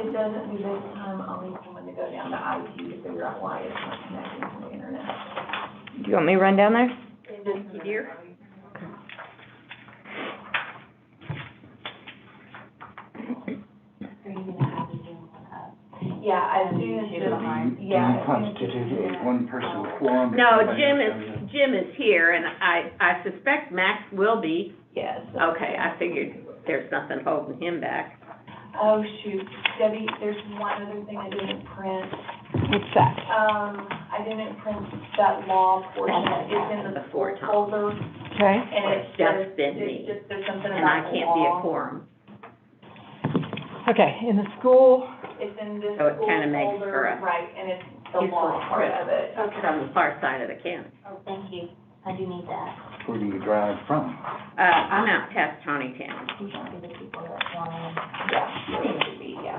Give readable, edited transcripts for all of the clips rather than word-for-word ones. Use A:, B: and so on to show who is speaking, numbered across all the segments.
A: it doesn't do this time, I'll need someone to go down to IT to figure out why it's not connecting to the internet.
B: Do you want me to run down there?
A: Thank you, dear. Yeah, as soon as
C: Do you constitute a one-person quorum?
D: No, Jim is here, and I suspect Max will be.
A: Yes.
D: Okay, I figured there's nothing holding him back.
A: Oh, shoot, Debbie, there's one other thing I didn't print.
B: What's that?
A: I didn't print that law portion, it's in the
D: Before, Tom.
A: folder,
B: Okay.
A: and
D: It's just been me,
A: there's something
D: and I
A: about the
D: can't be a
A: law.
D: quorum.
B: Okay, in the school,
A: It's in this
D: So it
A: school
D: kinda makes for
A: folder,
D: a
A: right, and it's the
D: useful
A: law part of it.
D: It's on the far side of the county.
E: Oh, thank you. I do need that.
C: Where do you drive from?
D: I'm out past Tawnytown.
E: These should be the people that want
A: Yeah.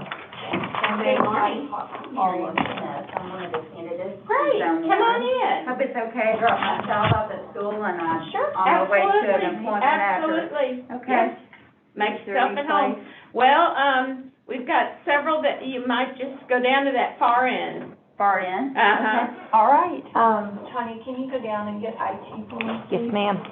E: Someday I talk to all of them. I'm one of the candidates.
D: Great, come on in.
F: Hope it's okay to drop my child off at school and I'm
D: Sure,
F: on my way to an
D: absolutely,
F: appointment after.
D: absolutely.
F: Okay.
D: Yes. Make
F: Is there
D: yourself
F: any
D: at home.
F: place?
D: Well, we've got several that you might just go down to that far end.
F: Far in?
D: Uh-huh.
F: Okay. All right.
A: Tanya, can you go down and get IT for me?
B: yes, ma'am.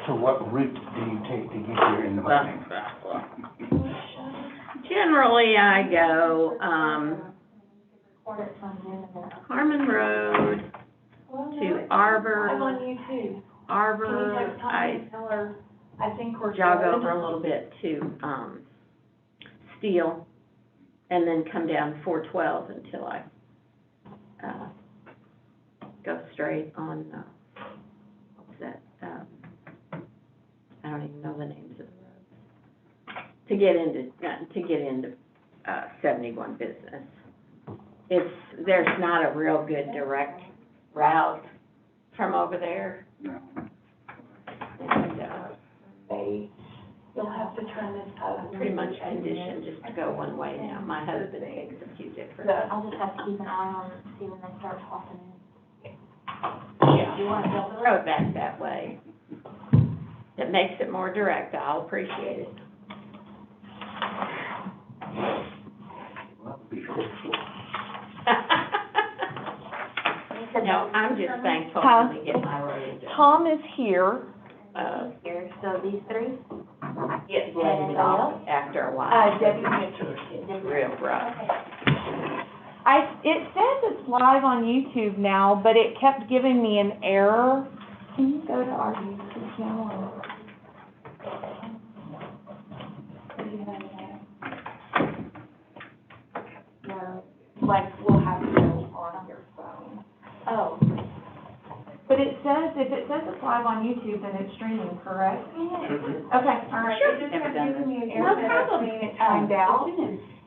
C: So what route do you take to get here in the morning?
D: Generally, I go, Harmon Road to Arbor.
A: I'm on YouTube.
D: Arbor,
A: Can you text Tanya
D: I
A: and tell her, I think we're
D: jog
A: good?
D: over a little bit to, Steel, and then come down 412 until I, go straight on, what's that, I don't even know the names of the roads. To get into 71 Business. There's not a real good direct route from over there.
C: No.
D: And,
A: You'll have to turn this up.
D: pretty much conditioned just to go one way now. My husband takes a few different.
E: I'll just have to keep an eye on it and see when they start popping in.
D: Yeah, you want to build the road back that way. It makes it more direct. I'll appreciate it.
C: Well, be hopeful.
D: No, I'm just thankful
B: Huh?
D: when we get my road done.
B: Tom is here.
E: Here, so these three?
D: Get blended off after a while.
A: Debbie,
D: It's real rough.
B: It says it's live on YouTube now, but it kept giving me an error. Can you go to our YouTube channel?
A: no, like, we'll have to go on your phone.
B: Oh. But it says, if it says it's live on YouTube, then it's streaming, correct? Okay, all right.
D: Sure.
B: It just
F: Never
B: kept
F: done
B: giving me an
D: No
B: error that
D: problem.
B: saying it timed out.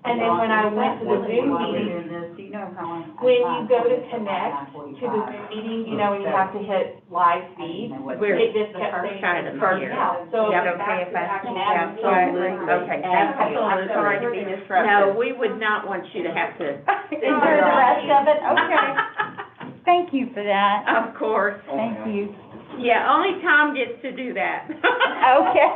B: And then when I went to the Zoom meeting,
F: Do you know how long?
B: when you go to connect to the Zoom meeting, you know, you have to hit live feed. It just kept saying
D: item
B: it's starting
D: here.
B: out. So
D: Yep.
B: it's
F: Okay, if I
B: back to
F: speak
B: back.
F: out quietly. Okay, thank you. I'm sorry to be disruptive.
D: No, we would not want you to have to.
F: Endure the rest of it, okay. Thank you for that.
D: Of course.
F: Thank you.
D: Yeah, only Tom gets to do that.
F: Okay.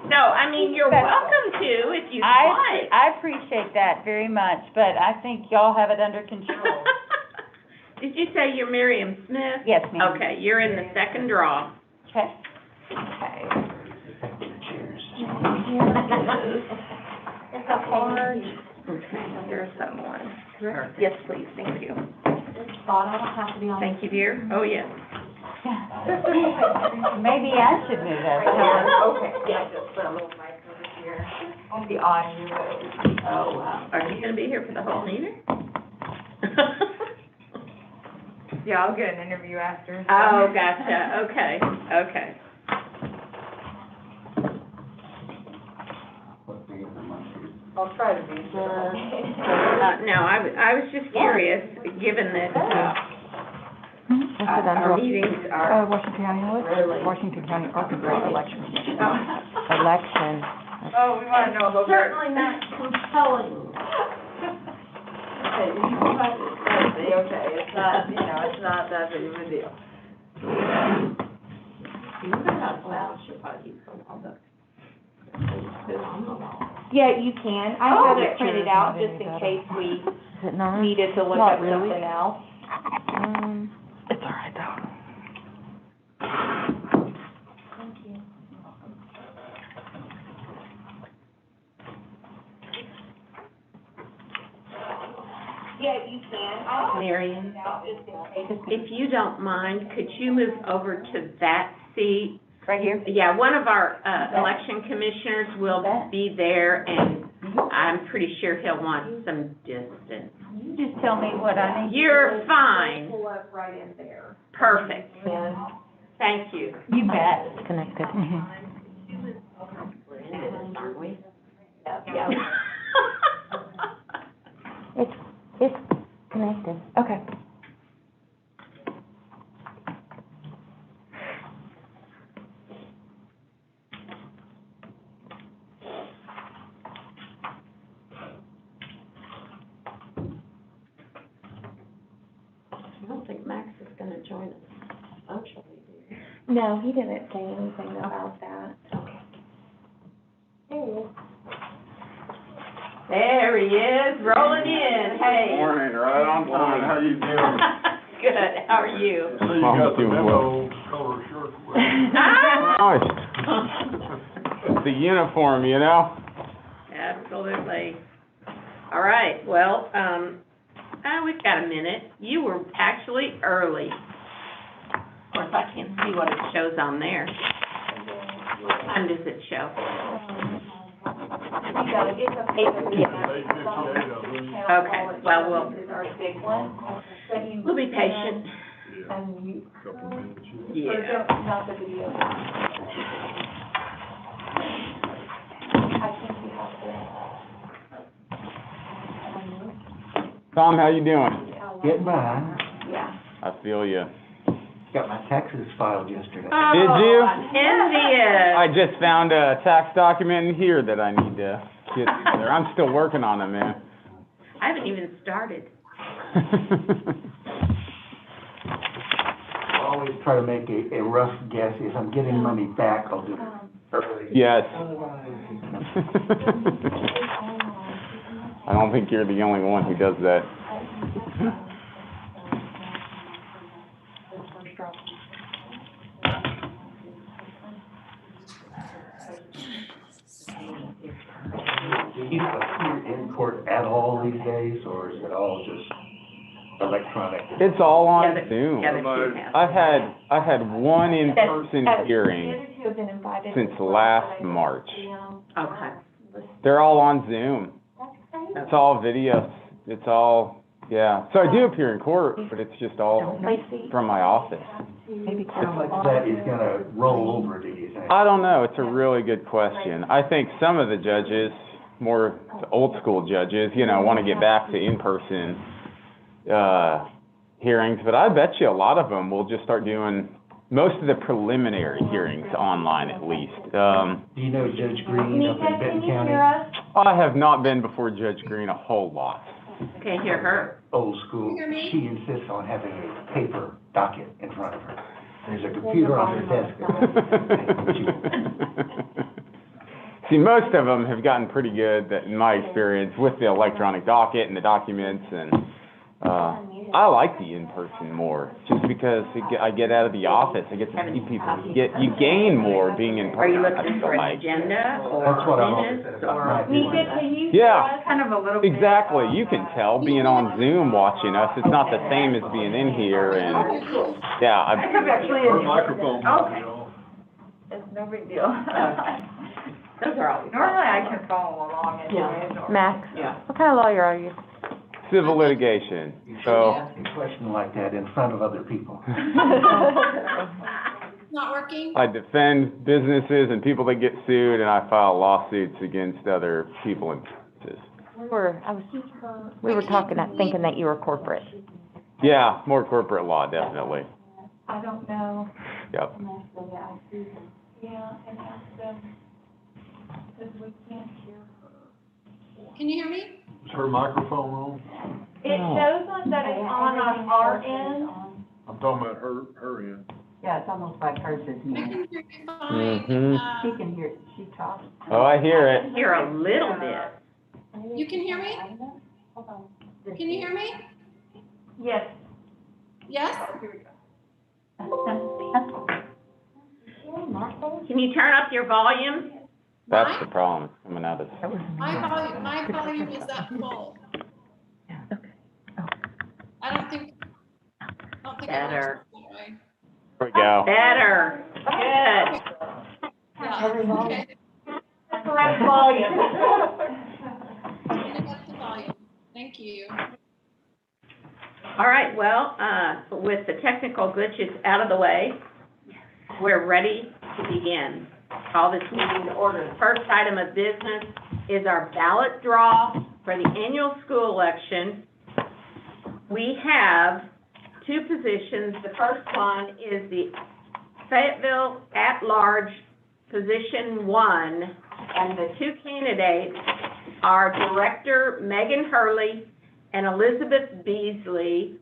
D: No, I mean, you're welcome to if you'd like.
F: I appreciate that very much, but I think y'all have it under control.
D: Did you say you're Miriam Smith?
F: Yes, ma'am.
D: Okay, you're in the second draw.
F: Okay.
B: Okay.
C: Cheers.
B: It's a large,
D: Okay, there's someone.
B: yes, please, thank you.
E: This bottle will have to be on.
D: Thank you, dear. Oh, yes.
F: Maybe I should move over.
B: Okay, yeah, just put a little mic over here on the audio.
D: Oh, wow. Are you gonna be here for the whole meeting?
B: Yeah, I'll get an interview after.
D: Oh, gotcha. Okay, okay.
C: What day of the month is it?
B: I'll try to be.
D: No, I was just curious, given that, our meetings are
G: Washington County,
D: really.
G: Washington County Architect Election.
D: Oh.
G: Election.
B: Oh, we wanna know about.
D: Certainly not compelling.
A: got it, you can cut it, Thursday, okay, it's not, you know, it's not that big of a deal.
D: Well, she'll probably use all the.
B: Yeah, you can. I
D: Oh,
B: have
G: yeah.
B: it printed out just in case we
G: Is it not?
B: needed to look
G: Not
B: up
G: really.
B: something else.
G: It's all right though.
B: Thank you. Yeah, you can. I have it
D: Marion,
B: printed out just in case.
D: if you don't mind, could you move over to that seat?
G: Right here?
D: Yeah, one of our, election commissioners will be there, and I'm pretty sure he'll want some distance.
F: You just tell me what I need.
D: You're fine.
B: Pull up right in there.
D: Perfect.
B: And
D: Thank you.
F: You bet.
G: It's connected.
D: We're into this, aren't we?
B: yeah.
G: It's connected. Okay.
D: I don't think Max is gonna join us socially, do you?
B: No, he didn't say anything about that.
D: Okay.
B: There he is.
D: There he is, rolling in, hey.
H: Morning, right on time. How you doing?
D: Good, how are you?
H: So you got the memo color shirt.
I: Nice. The uniform, you know?
D: Absolutely. All right, well, we've got a minute. You were actually early. Of course, I can't see what it shows on there. What time does it show?
B: You gotta get the paper.
D: Okay, well, we'll-
B: This is our big one. But you-
D: We'll be patient.
B: And you,
H: Couple minutes.
B: or
D: Yeah.
B: don't, not the video. I think you have
I: Tom, how you doing?
B: to.
C: Getting by.
B: Yeah.
I: I feel you.
C: Got my taxes filed yesterday.
D: Oh,
I: Did you?
D: I'm envious.
I: I just found a tax document in here that I need to get there. I'm still working on it, man.
D: I haven't even started.
C: I always try to make a rough guess. If I'm getting money back, I'll do it early.
I: Yes.
C: Otherwise,
I: I don't think you're the only one who does that.
C: do you appear in court at all these days, or is it all just electronic?
I: It's all on
D: Yeah,
I: Zoom.
D: the two have.
I: I've had one in-person hearing
B: The other two have been invited.
I: since last March.
D: Okay.
I: They're all on Zoom.
B: That's crazy.
I: It's all videos. It's all, yeah. So I do appear in court, but it's just all from my office.
G: Maybe
C: How much of that is gonna roll over, do you think?
I: I don't know. It's a really good question. I think some of the judges, more old school judges, you know, want to get back to in-person hearings, but I bet you a lot of them will just start doing most of the preliminary hearings online at least.
C: Do you know Judge Green up in
B: Nika,
C: Benton
B: can you
C: County?
B: hear us?
I: I have not been before Judge Green a whole lot.
D: Can't hear her.
C: Old school. She insists on having a paper docket in front of her. There's a computer on her desk.
I: See, most of them have gotten pretty good, that, in my experience, with the electronic docket and the documents, and I like the in-person more, just because I get out of the office, I get to see people, you gain more being in person.
D: Are you
I: I
D: looking
I: feel
D: for an
I: like.
D: agenda or
C: That's what I'm
D: minutes
C: always about.
D: or?
B: Nika, can you hear
I: Yeah.
B: us?
F: Kind of a little bit.
I: Exactly, you can tell, being on Zoom watching us, it's not the same as being in here, and, yeah,
F: I have actually
H: Her
F: a.
H: microphone.
F: Okay.
B: It's no big deal.
D: Those are always.
F: Normally I can follow along
D: Yeah.
F: anyway.
G: Max,
D: Yeah.
G: what kind of lawyer are you?
I: civil litigation,
C: You shouldn't
I: so.
C: ask a question like that in front of other people.
E: Not working?
I: I defend businesses and people that get sued, and I file lawsuits against other people and businesses.
G: We were talking, thinking that you were corporate.
I: Yeah, more corporate law, definitely.
B: I don't know.
I: Yep.
B: Yeah, and ask them, because we can't hear her.
E: Can you hear me?
H: Is her microphone on?
B: It shows on that it's on our end.
H: I'm talking about her end.
F: Yeah, it's almost like hers is
J: I
F: new.
J: can hear you fine.
I: Mhm.
F: She can hear, she talks.
I: Oh, I hear it.
D: Hear a little bit.
J: You can hear me? Can you hear me?
B: Yes.
J: Yes?
D: Can you turn up your volume?
I: That's the problem, it's coming out of.
J: My volume is up full. I don't think it
D: Better.
J: works that way.
I: There we go.
D: Better. Good.
J: Yeah, okay.
B: Correct volume.
J: Turning up the volume. Thank you.
D: All right, well, with the technical glitches out of the way, we're ready to begin. Call this meeting to order. The first item of business is our ballot draw for the annual school election. We have two positions. The first one is the Fayetteville at-large position 1, and the two candidates are Director Megan Hurley and Elizabeth Beasley.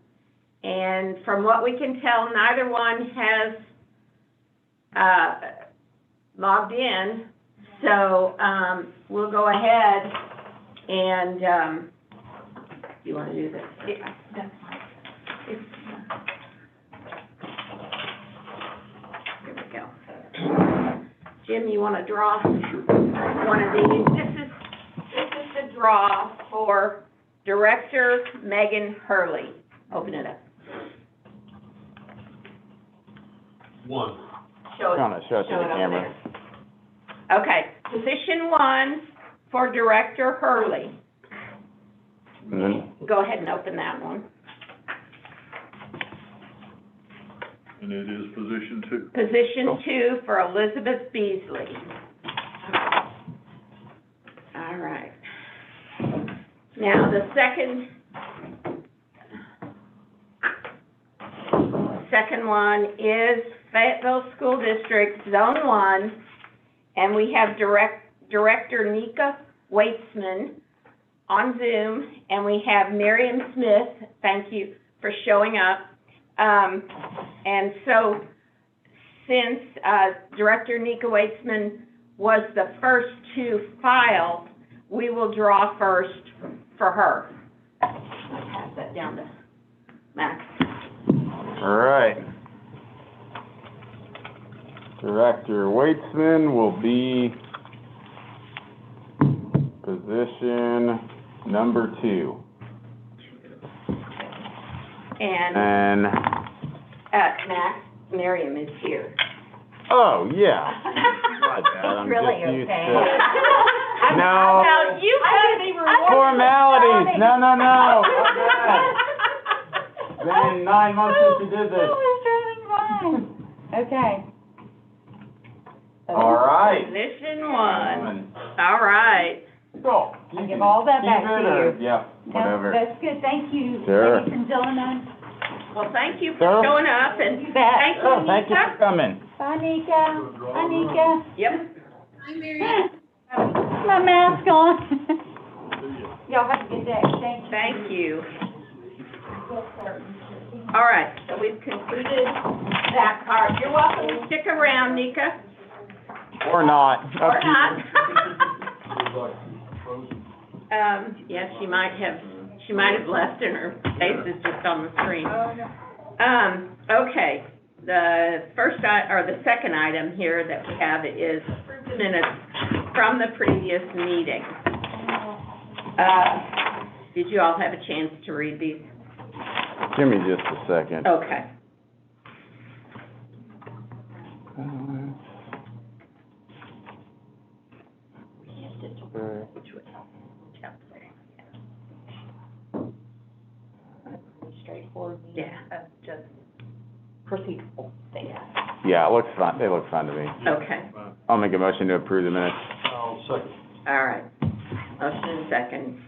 D: And from what we can tell, neither one has logged in. So we'll go ahead and you want to do this? Yeah, that's fine. Here we go. Jim, you want to draw one of these? This is the draw for Director Megan Hurley. Open it up.
H: One.
D: Show it.
I: Show it to the
D: over
I: camera.
D: there. Okay, position 1 for Director Hurley.
I: And then,
D: Go ahead and open that one.
H: And it is position 2.
D: Position 2 for Elizabeth Beasley. All right. Now, the second one is Fayetteville School District, Zone 1, and we have Director Nika Waitsman on Zoom, and we have Miriam Smith. Thank you for showing up. And so, since Director Nika Waitsman was the first to file, we will draw first for her. Pass that down to Max.
I: all right. Director Waitsman will be position number 2.
D: And
I: And,
D: Max, Miriam is here.
I: oh, yeah. I'm
F: Really
I: just used
F: okay.
I: to-
D: Now,
I: No.
D: you
I: Formalities, no. It's been 9 months since you did this.
F: Okay.
I: All right.
D: Position 1. All right.
I: Go.
F: I'll give all that back to you.
I: Yeah, whatever.
F: That's good, thank you,
I: Sure.
F: ladies and gentlemen.
D: Well, thank you for
I: Sir?
D: showing up, and
F: You bet.
D: thank you,
I: Oh, thank you
D: Nika.
I: for coming.
F: Bye, Nika. Bye, Nika.
D: Yep.
J: Hi, Mary.
F: My mask on. Y'all have a good day, thank you.
D: Thank you. All right, so we've concluded that part. You're welcome to stick around, Nika,
I: Or not.
D: or
I: Up to you.
D: not. Yes, she might have left and her face is just on the screen. Okay, the second item here that we have is approved minutes from the previous meeting. Did you all have a chance to read these?
I: Give me just a second.
D: Okay.
A: Straightforward meeting
D: Yeah.
A: of just procedural things.
I: Yeah, it looks fine, they look fine to me.
D: Okay,
I: I'll make a motion to approve the minutes.
H: I'll second.
D: all right. Motion and second.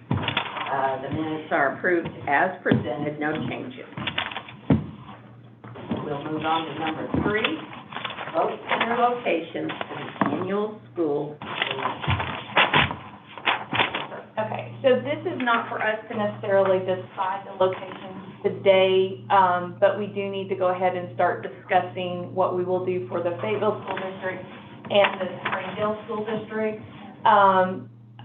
D: The minutes are approved as presented, no changes. We'll move on to number 3, vote center locations for the annual school election.
B: Okay, So this is not for us to necessarily decide the location today, but we do need to go ahead and start discussing what we will do for the Fayetteville School District and the Springdale School District.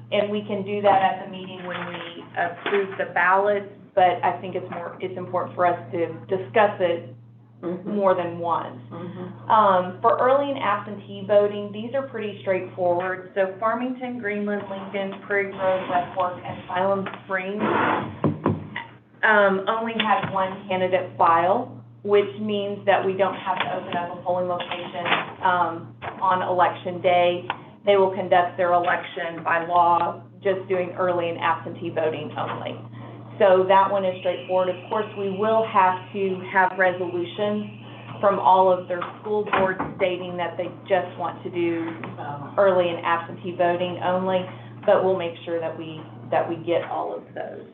B: And we can do that at the meeting when we approve the ballots, but I think it's important for us to discuss it more than once. For early and absentee voting, these are pretty straightforward. So Farmington, Greenland, Lincoln, Prairie Grove, West Fork, and Siloam Springs only had one candidate file, which means that we don't have to open up a polling location on election day. They will conduct their election by law, just doing early and absentee voting only. So that one is straightforward. Of course, we will have to have resolutions from all of their school boards stating that they just want to do early and absentee voting only, but we'll make sure that we get all of those.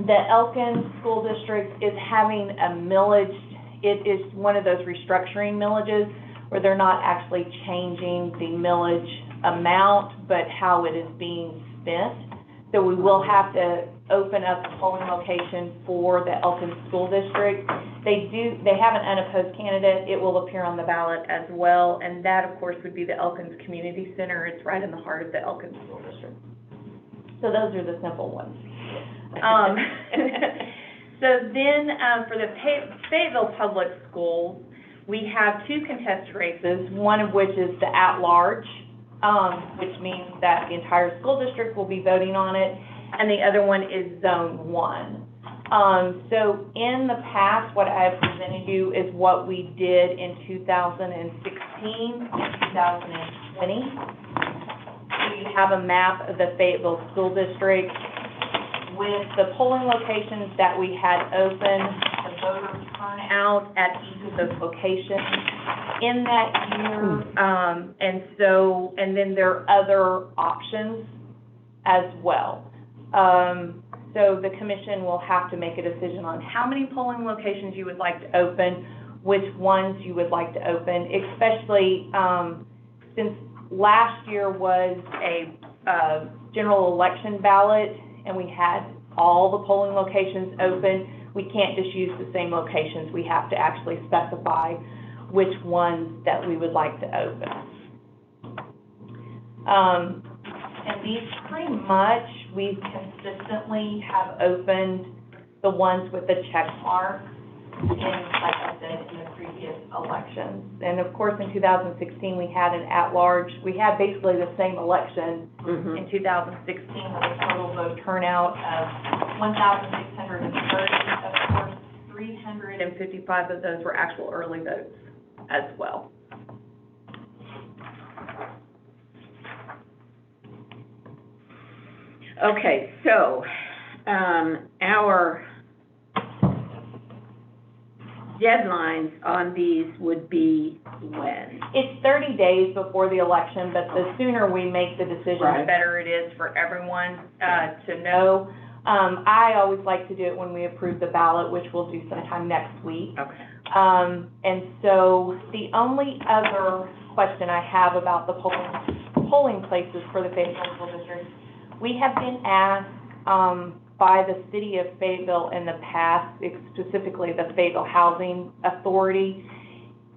B: The Elkins School District is having a millage. It is one of those restructuring millages where they're not actually changing the millage amount, but how it is being spent. So we will have to open up a polling location for the Elkins School District. They have an unopposed candidate. It will appear on the ballot as well, and that, of course, would be the Elkins Community Center. It's right in the heart of the Elkins School District. So those are the simple ones. So then, for the Fayetteville Public Schools, we have two contested races, one of which is the at-large, which means that the entire school district will be voting on it, and the other one is Zone 1. So in the past, what I have presented you is what we did in 2016 and 2020. So you have a map of the Fayetteville School District with the polling locations that we had open, the voter turnout at each of those locations in that year, and then there are other options as well. So the commission will have to make a decision on how many polling locations you would like to open, which ones you would like to open, especially since last year was a general election ballot and we had all the polling locations open. We can't just use the same locations. We have to actually specify which ones that we would like to open. And these pretty much, we consistently have opened the ones with the check mark in, like I said, in the previous elections. And of course, in 2016, we had an at-large, we had basically the same election in 2016 with a total vote turnout of 1,630. Of course, 355 of those were actual early votes as well.
D: Okay, so, our deadlines on these would be when?
B: It's 30 days before the election, but the sooner we make the decision,
D: Right.
B: the better it is for everyone to know. I always like to do it when we approve the ballot, which we'll do sometime next week.
D: Okay.
B: And so the only other question I have about the polling places for the Fayetteville School District, we have been asked by the city of Fayetteville in the past, specifically the Fayetteville Housing Authority,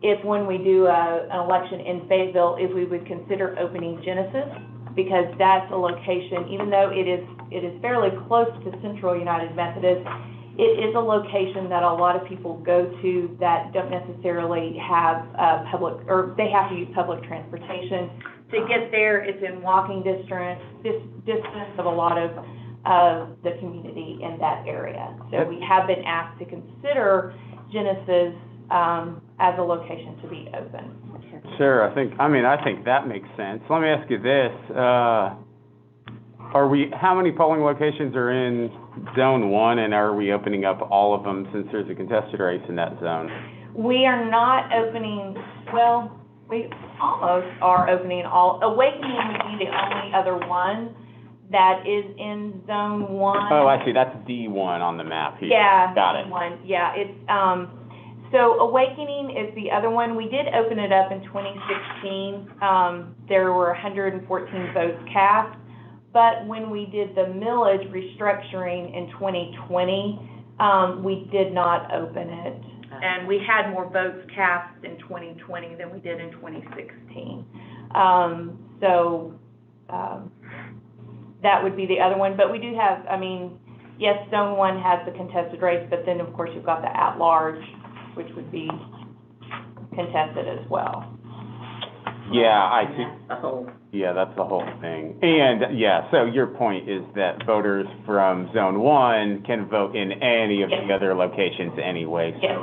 B: if when we do an election in Fayetteville, if we would consider opening Genesis, because that's a location, even though it is fairly close to Central United Methodist, it is a location that a lot of people go to that don't necessarily have public, or they have to use public transportation. To get there, it's in walking distance of a lot of the community in that area. So we have been asked to consider Genesis as a location to be open.
I: Sure, I think that makes sense. Let me ask you this, how many polling locations are in Zone 1, and are we opening up all of them since there's a contested race in that zone?
B: We are not opening, well, we almost are opening all. Awakening would be the only other one that is in Zone 1.
I: Oh, I see, that's D1 on the map here.
B: Yeah.
I: Got it.
B: D1, yeah, it's, so Awakening is the other one. We did open it up in 2016. There were 114 votes cast, but when we did the millage restructuring in 2020, we did not open it. And we had more votes cast in 2020 than we did in 2016. That would be the other one, but we do have, I mean, yes, Zone 1 has the contested race, but then, of course, you've got the at-large, which would be contested as well.
I: Yeah,
D: That's the whole,
I: that's the whole thing. And, yeah, so your point is that voters from Zone 1 can vote in any of the other locations anyway.
B: Yes.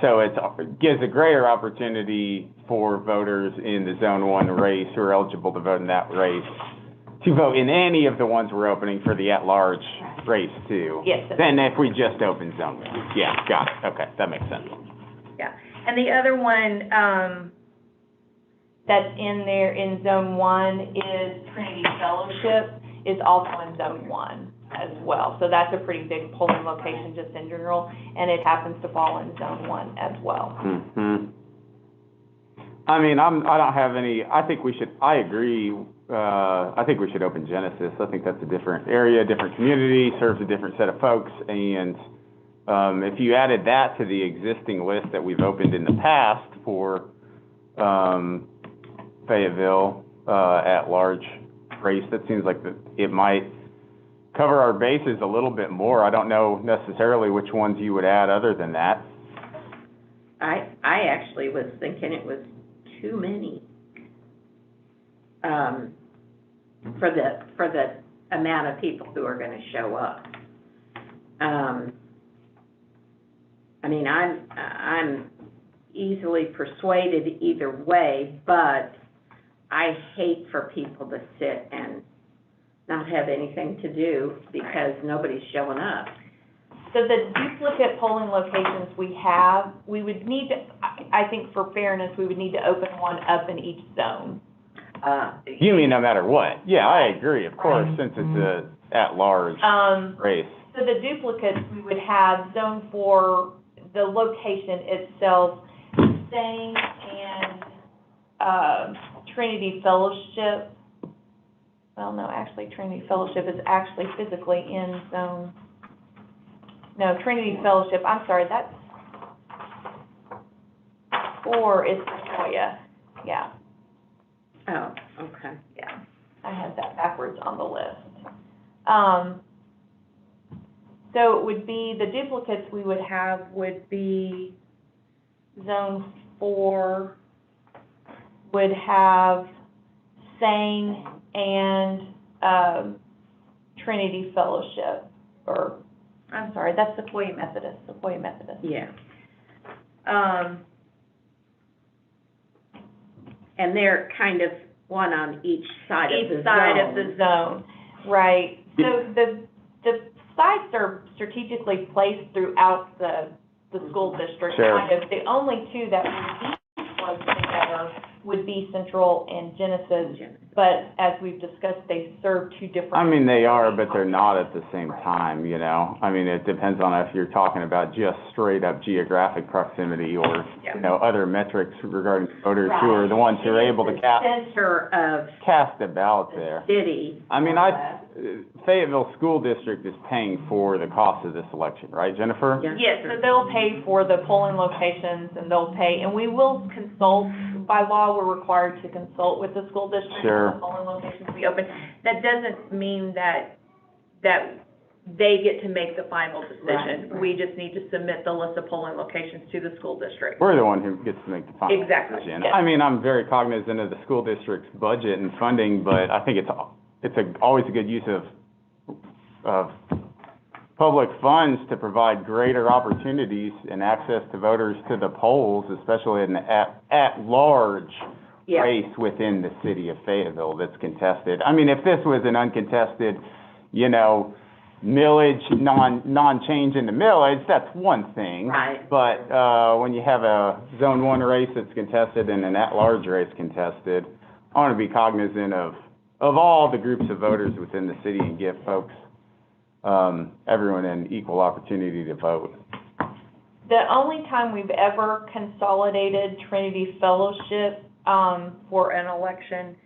I: So it gives a greater opportunity for voters in the Zone 1 race who are eligible to vote in that race to vote in any of the ones we're opening for the at-large race too.
B: Yes.
I: Than if we just opened Zone 1. Yeah, got it. Okay, that makes sense.
B: Yeah, and the other one, that's in there in Zone 1 is Trinity Fellowship, is also in Zone 1 as well. So that's a pretty big polling location just in general, and it happens to fall in Zone 1 as well.
I: Mm-hmm. I mean, I don't have any, I think we should, I agree, I think we should open Genesis. I think that's a different area, different community, serves a different set of folks, and if you added that to the existing list that we've opened in the past for Fayetteville at-large race, that seems like it might cover our bases a little bit more. I don't know necessarily which ones you would add other than that.
D: I actually was thinking it was too many, for the amount of people who are gonna show up. I mean, I'm easily persuaded either way, but I hate for people to sit and not have anything to do because nobody's showing up.
B: So the duplicate polling locations we have, we would need to, I think for fairness, we would need to open one up in each zone.
I: You mean no matter what? Yeah, I agree, of course, since it's a at-large race.
B: So the duplicates, we would have Zone 4, the location itself, staying and Trinity Fellowship. Well, no, actually Trinity Fellowship is actually physically in Zone. No, Trinity Fellowship, I'm sorry, that's 4 is Sequoia, yeah.
D: Oh, okay.
B: Yeah, I had that backwards on the list. So it would be, the duplicates we would have would be Zone 4 would have Sang and Trinity Fellowship, or, I'm sorry, that's Sequoia Methodist.
D: Yeah. And they're kind of one on each side of the zone.
B: Each side of the zone, right. So the sites are strategically placed throughout the school district.
I: Sure.
B: Kind of. The only two that would be close together would be Central and Genesis, but as we've discussed, they serve two different.
I: I mean, they are, but they're not at the same time, you know? I mean, it depends on if you're talking about just straight up geographic proximity or, you know, other metrics regarding voters who are the ones who are able to cast a ballot there.
D: City.
I: I mean, Fayetteville School District is paying for the cost of this election, right, Jennifer?
B: Yes, so they'll pay for the polling locations, and they'll pay, and we will consult, by law, we're required to consult with the school district.
I: Sure.
B: On the polling locations we open. That doesn't mean that they get to make the final decision.
D: Right.
B: We just need to submit the list of polling locations to the school district.
I: We're the one who gets to make the final
B: Exactly,
I: decision.
B: yes.
I: I mean, I'm very cognizant of the school district's budget and funding, but I think it's always a good use of public funds to provide greater opportunities and access to voters to the polls, especially in an at-large race within the city of Fayetteville that's contested. I mean, if this was an uncontested, you know, millage, non-change in the millage, that's one thing.
D: Right.
I: But when you have a Zone 1 race that's contested and an at-large race contested, I want to be cognizant of all the groups of voters within the city and give folks, everyone an equal opportunity to vote.
B: The only time we've ever consolidated Trinity Fellowship for an election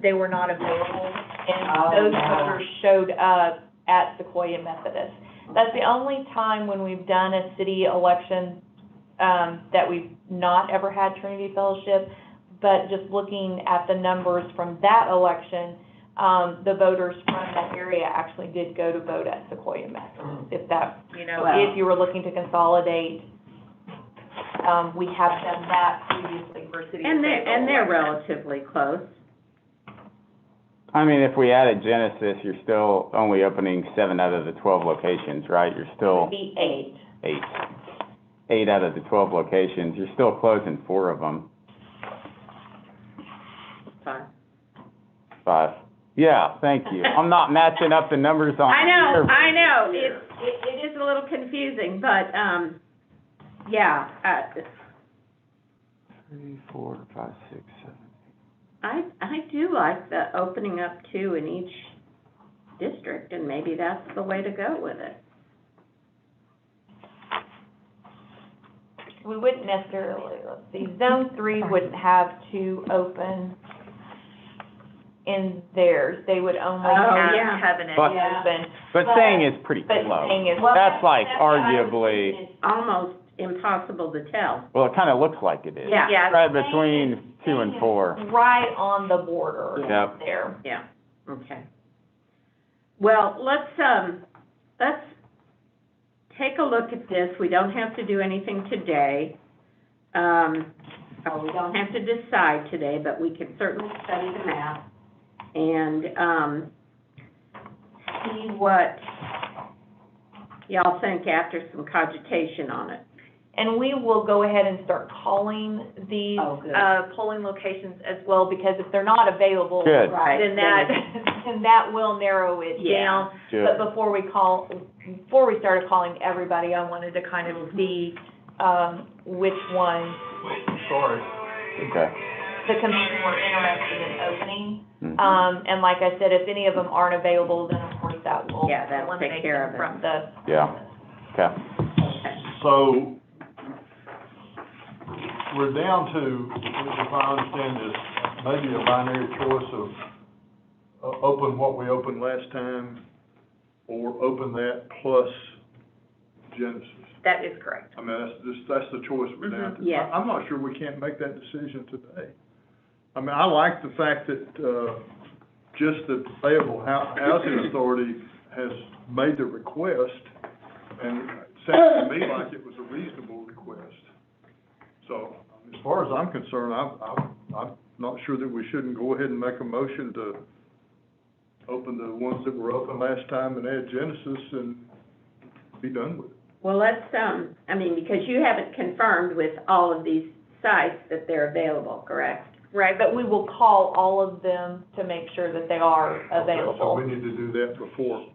B: they were not available, and
D: Oh,
B: those
D: yeah.
B: voters showed up at Sequoia Methodist. That's the only time when we've done a city election, that we've not ever had Trinity Fellowship, but just looking at the numbers from that election, the voters from that area actually did go to vote at Sequoia Methodist. If that,
D: Wow.
B: if you were looking to consolidate, we have done that previously for city.
D: And they're relatively close.
I: I mean, if we added Genesis, you're still only opening 7 out of the 12 locations, right? You're still
B: Be 8.
I: 8 out of the 12 locations. You're still closing 4 of them.
D: Fine.
I: 5. Yeah, thank you. I'm not matching up the numbers on.
D: I know, it is a little confusing, but, yeah,
I: 3, 4, 5, 6, 7.
D: I do like the opening up 2 in each district, and maybe that's the way to go with it.
B: We wouldn't necessarily, let's see, Zone 3 wouldn't have 2 open in theirs. They would only have
D: yeah.
B: Covenant
I: But-
B: open.
I: But saying is pretty
B: But
I: close.
B: saying is.
I: That's like
D: what I was
I: arguably,
D: thinking. It's almost impossible to tell.
I: well, it kind of looks like it is.
D: Yeah.
B: Yeah,
I: Right between 2 and 4.
B: right on the border
I: Yep.
B: there.
D: Yeah, okay. Well, let's take a look at this. We don't have to do anything today. Or we don't have to decide today, but we can certainly study the map and, see what y'all think after some cogitation on it.
B: And we will go ahead and start calling these,
D: Oh, good.
B: polling locations as well, because if they're not available,
I: Good.
D: Right.
B: then then that will narrow it
D: Yeah.
B: down.
I: Good.
B: But before we started calling everybody, I wanted to kind of see, which ones
H: Sorry.
I: Okay.
B: the commission were interested in opening.
I: Mhm.
B: And like I said, if any of them aren't available, then of course that will
D: Yeah, that'll take
B: eliminate
D: care
B: them
D: of it.
B: from the.
I: Yeah. Okay.
H: So, we're down to, if I understand this, maybe a binary choice of, open what we opened last time, or open that plus Genesis.
B: That is correct.
H: I mean, that's the choice we're down to.
D: Yes.
H: I'm not sure we can't make that decision today. I mean, I like the fact that, just the Fayetteville Housing Authority has made the request, and it sounds to me like it was a reasonable request. So, as far as I'm concerned, I'm not sure that we shouldn't go ahead and make a motion to open the ones that were open last time and add Genesis and be done with it.
D: Well, let's, because you haven't confirmed with all of these sites that they're available, correct?
B: Right, but we will call all of them to make sure that they are
H: So
B: available.
H: we need to do that before,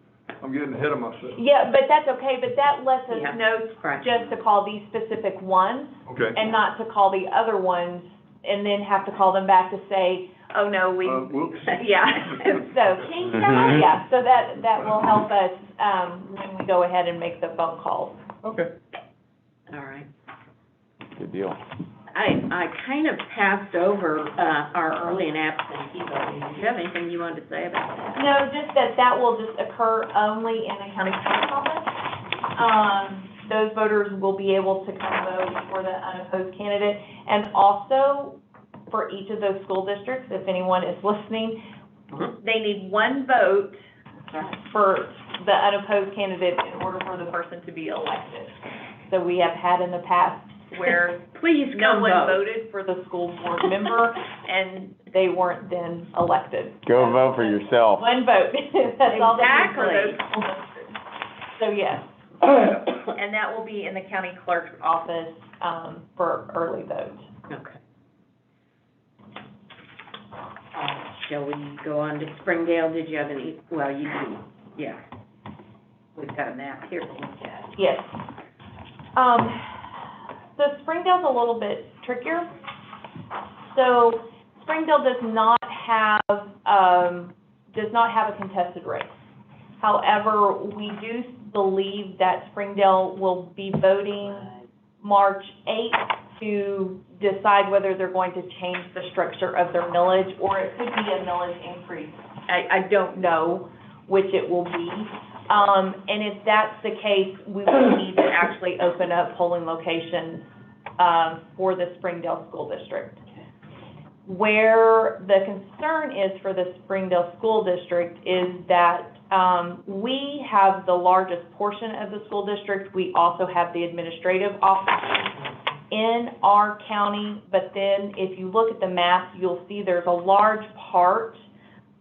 H: I'm getting ahead of myself.
B: Yeah, but that's okay, but that lets us
D: Yeah.
B: know
D: Correct.
B: just to call these specific ones
H: Okay.
B: and not to call the other ones and then have to call them back to say, oh, no, we,
H: Whoops.
B: yeah. So,
I: Mhm.
B: yeah, so that will help us, when we go ahead and make the phone calls.
H: Okay.
D: All right.
I: Good deal.
D: I kind of passed over, our early and absentee voting. Did you have anything you wanted to say about that?
B: No, just that will just occur only in the county clerk's office. Those voters will be able to come vote for the unopposed candidate. And also, for each of those school districts, if anyone is listening, they need 1 vote for the unopposed candidate in order for the person to be elected. So we have had in the past where
D: Please
B: no
D: come
B: one
D: vote.
B: voted for the school board member and they weren't then elected.
I: Go vote for yourself.
B: 1 vote, that's all they need for those
D: Exactly.
B: school districts. So, yes, and that will be in the county clerk's office, for early vote.
D: Okay. Shall we go on to Springdale? Did you have any, well, you do, yeah. We've got a map here to look at.
B: Yes. So Springdale's a little bit trickier. So Springdale does not have a contested race. However, we do believe that Springdale will be voting March 8th to decide whether they're going to change the structure of their millage, or it could be a millage increase. I don't know which it will be. And if that's the case, we will need to actually open up polling locations, for the Springdale School District. Where the concern is for the Springdale School District is that, we have the largest portion of the school district. We also have the administrative offices in our county, but then if you look at the map, you'll see there's a large part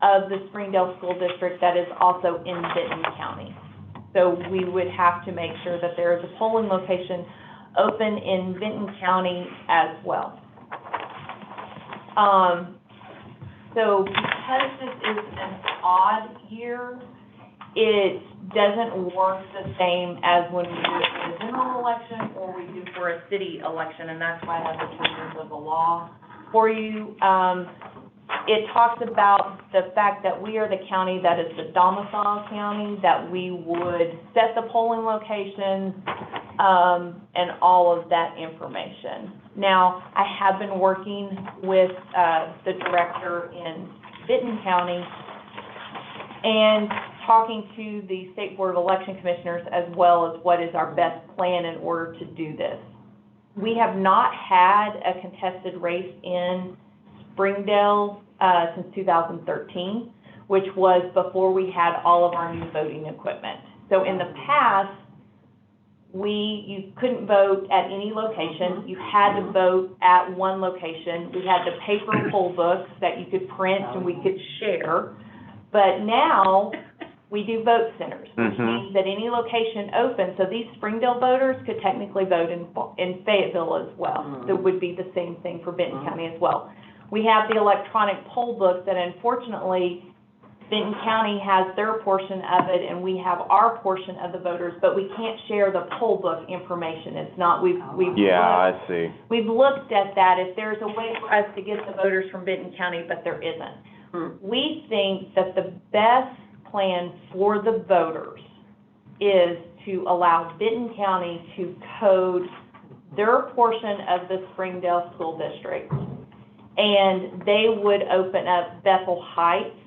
B: of the Springdale School District that is also in Benton County. So we would have to make sure that there is a polling location open in Benton County as well. So because this is an odd year, it doesn't work the same as when we do it for the general election or we do for a city election, and that's why I have the provisions of the law for you. It talks about the fact that we are the county that is the domicile county, that we would set the polling locations, and all of that information. Now, I have been working with the director in Benton County and talking to the State Board of Election Commissioners as well as what is our best plan in order to do this. We have not had a contested race in Springdale since 2013, which was before we had all of our new voting equipment. So in the past, you couldn't vote at any location. You had to vote at one location. We had the paper poll books that you could print and we could share. But now, we do vote centers, which means that any location open, so these Springdale voters could technically vote in Fayetteville as well. It would be the same thing for Benton County as well. We have the electronic poll book that unfortunately Benton County has their portion of it and we have our portion of the voters, but we can't share the poll book information. It's not,
I: I see.
B: We've looked at that, if there's a way for us to get the voters from Benton County, but there isn't. We think that the best plan for the voters is to allow Benton County to code their portion of the Springdale School District. And they would open up Bethel Heights,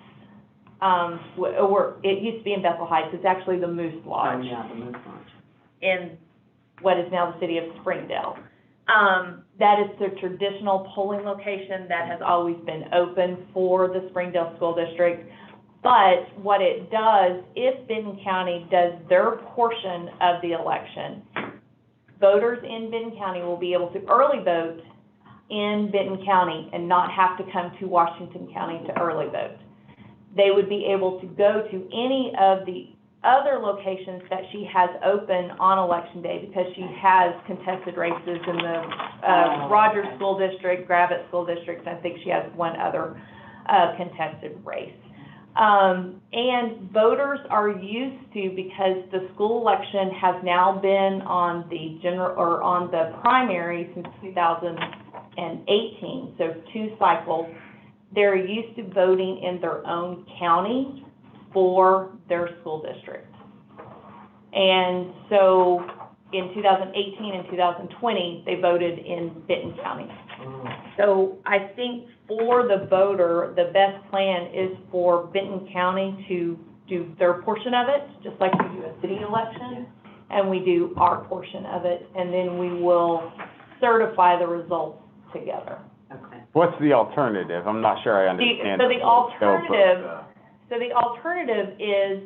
B: or it used to be in Bethel Heights, it's actually the Moose Lodge.
D: Oh, yeah, the Moose Lodge.
B: In what is now the city of Springdale. That is the traditional polling location that has always been open for the Springdale School District. But what it does, if Benton County does their portion of the election, voters in Benton County will be able to early vote in Benton County and not have to come to Washington County to early vote. They would be able to go to any of the other locations that she has open on Election Day because she has contested races in the Rogers School District, Gravette School District, and I think she has one other contested race. And voters are used to, because the school election has now been on the primary since 2018, so 2 cycles, they're used to voting in their own county for their school district. And so in 2018 and 2020, they voted in Benton County. So I think for the voter, the best plan is for Benton County to do their portion of it, just like we do a city election, and we do our portion of it, and then we will certify the results together.
D: Okay.
I: What's the alternative? I'm not sure I understand.
B: So the alternative is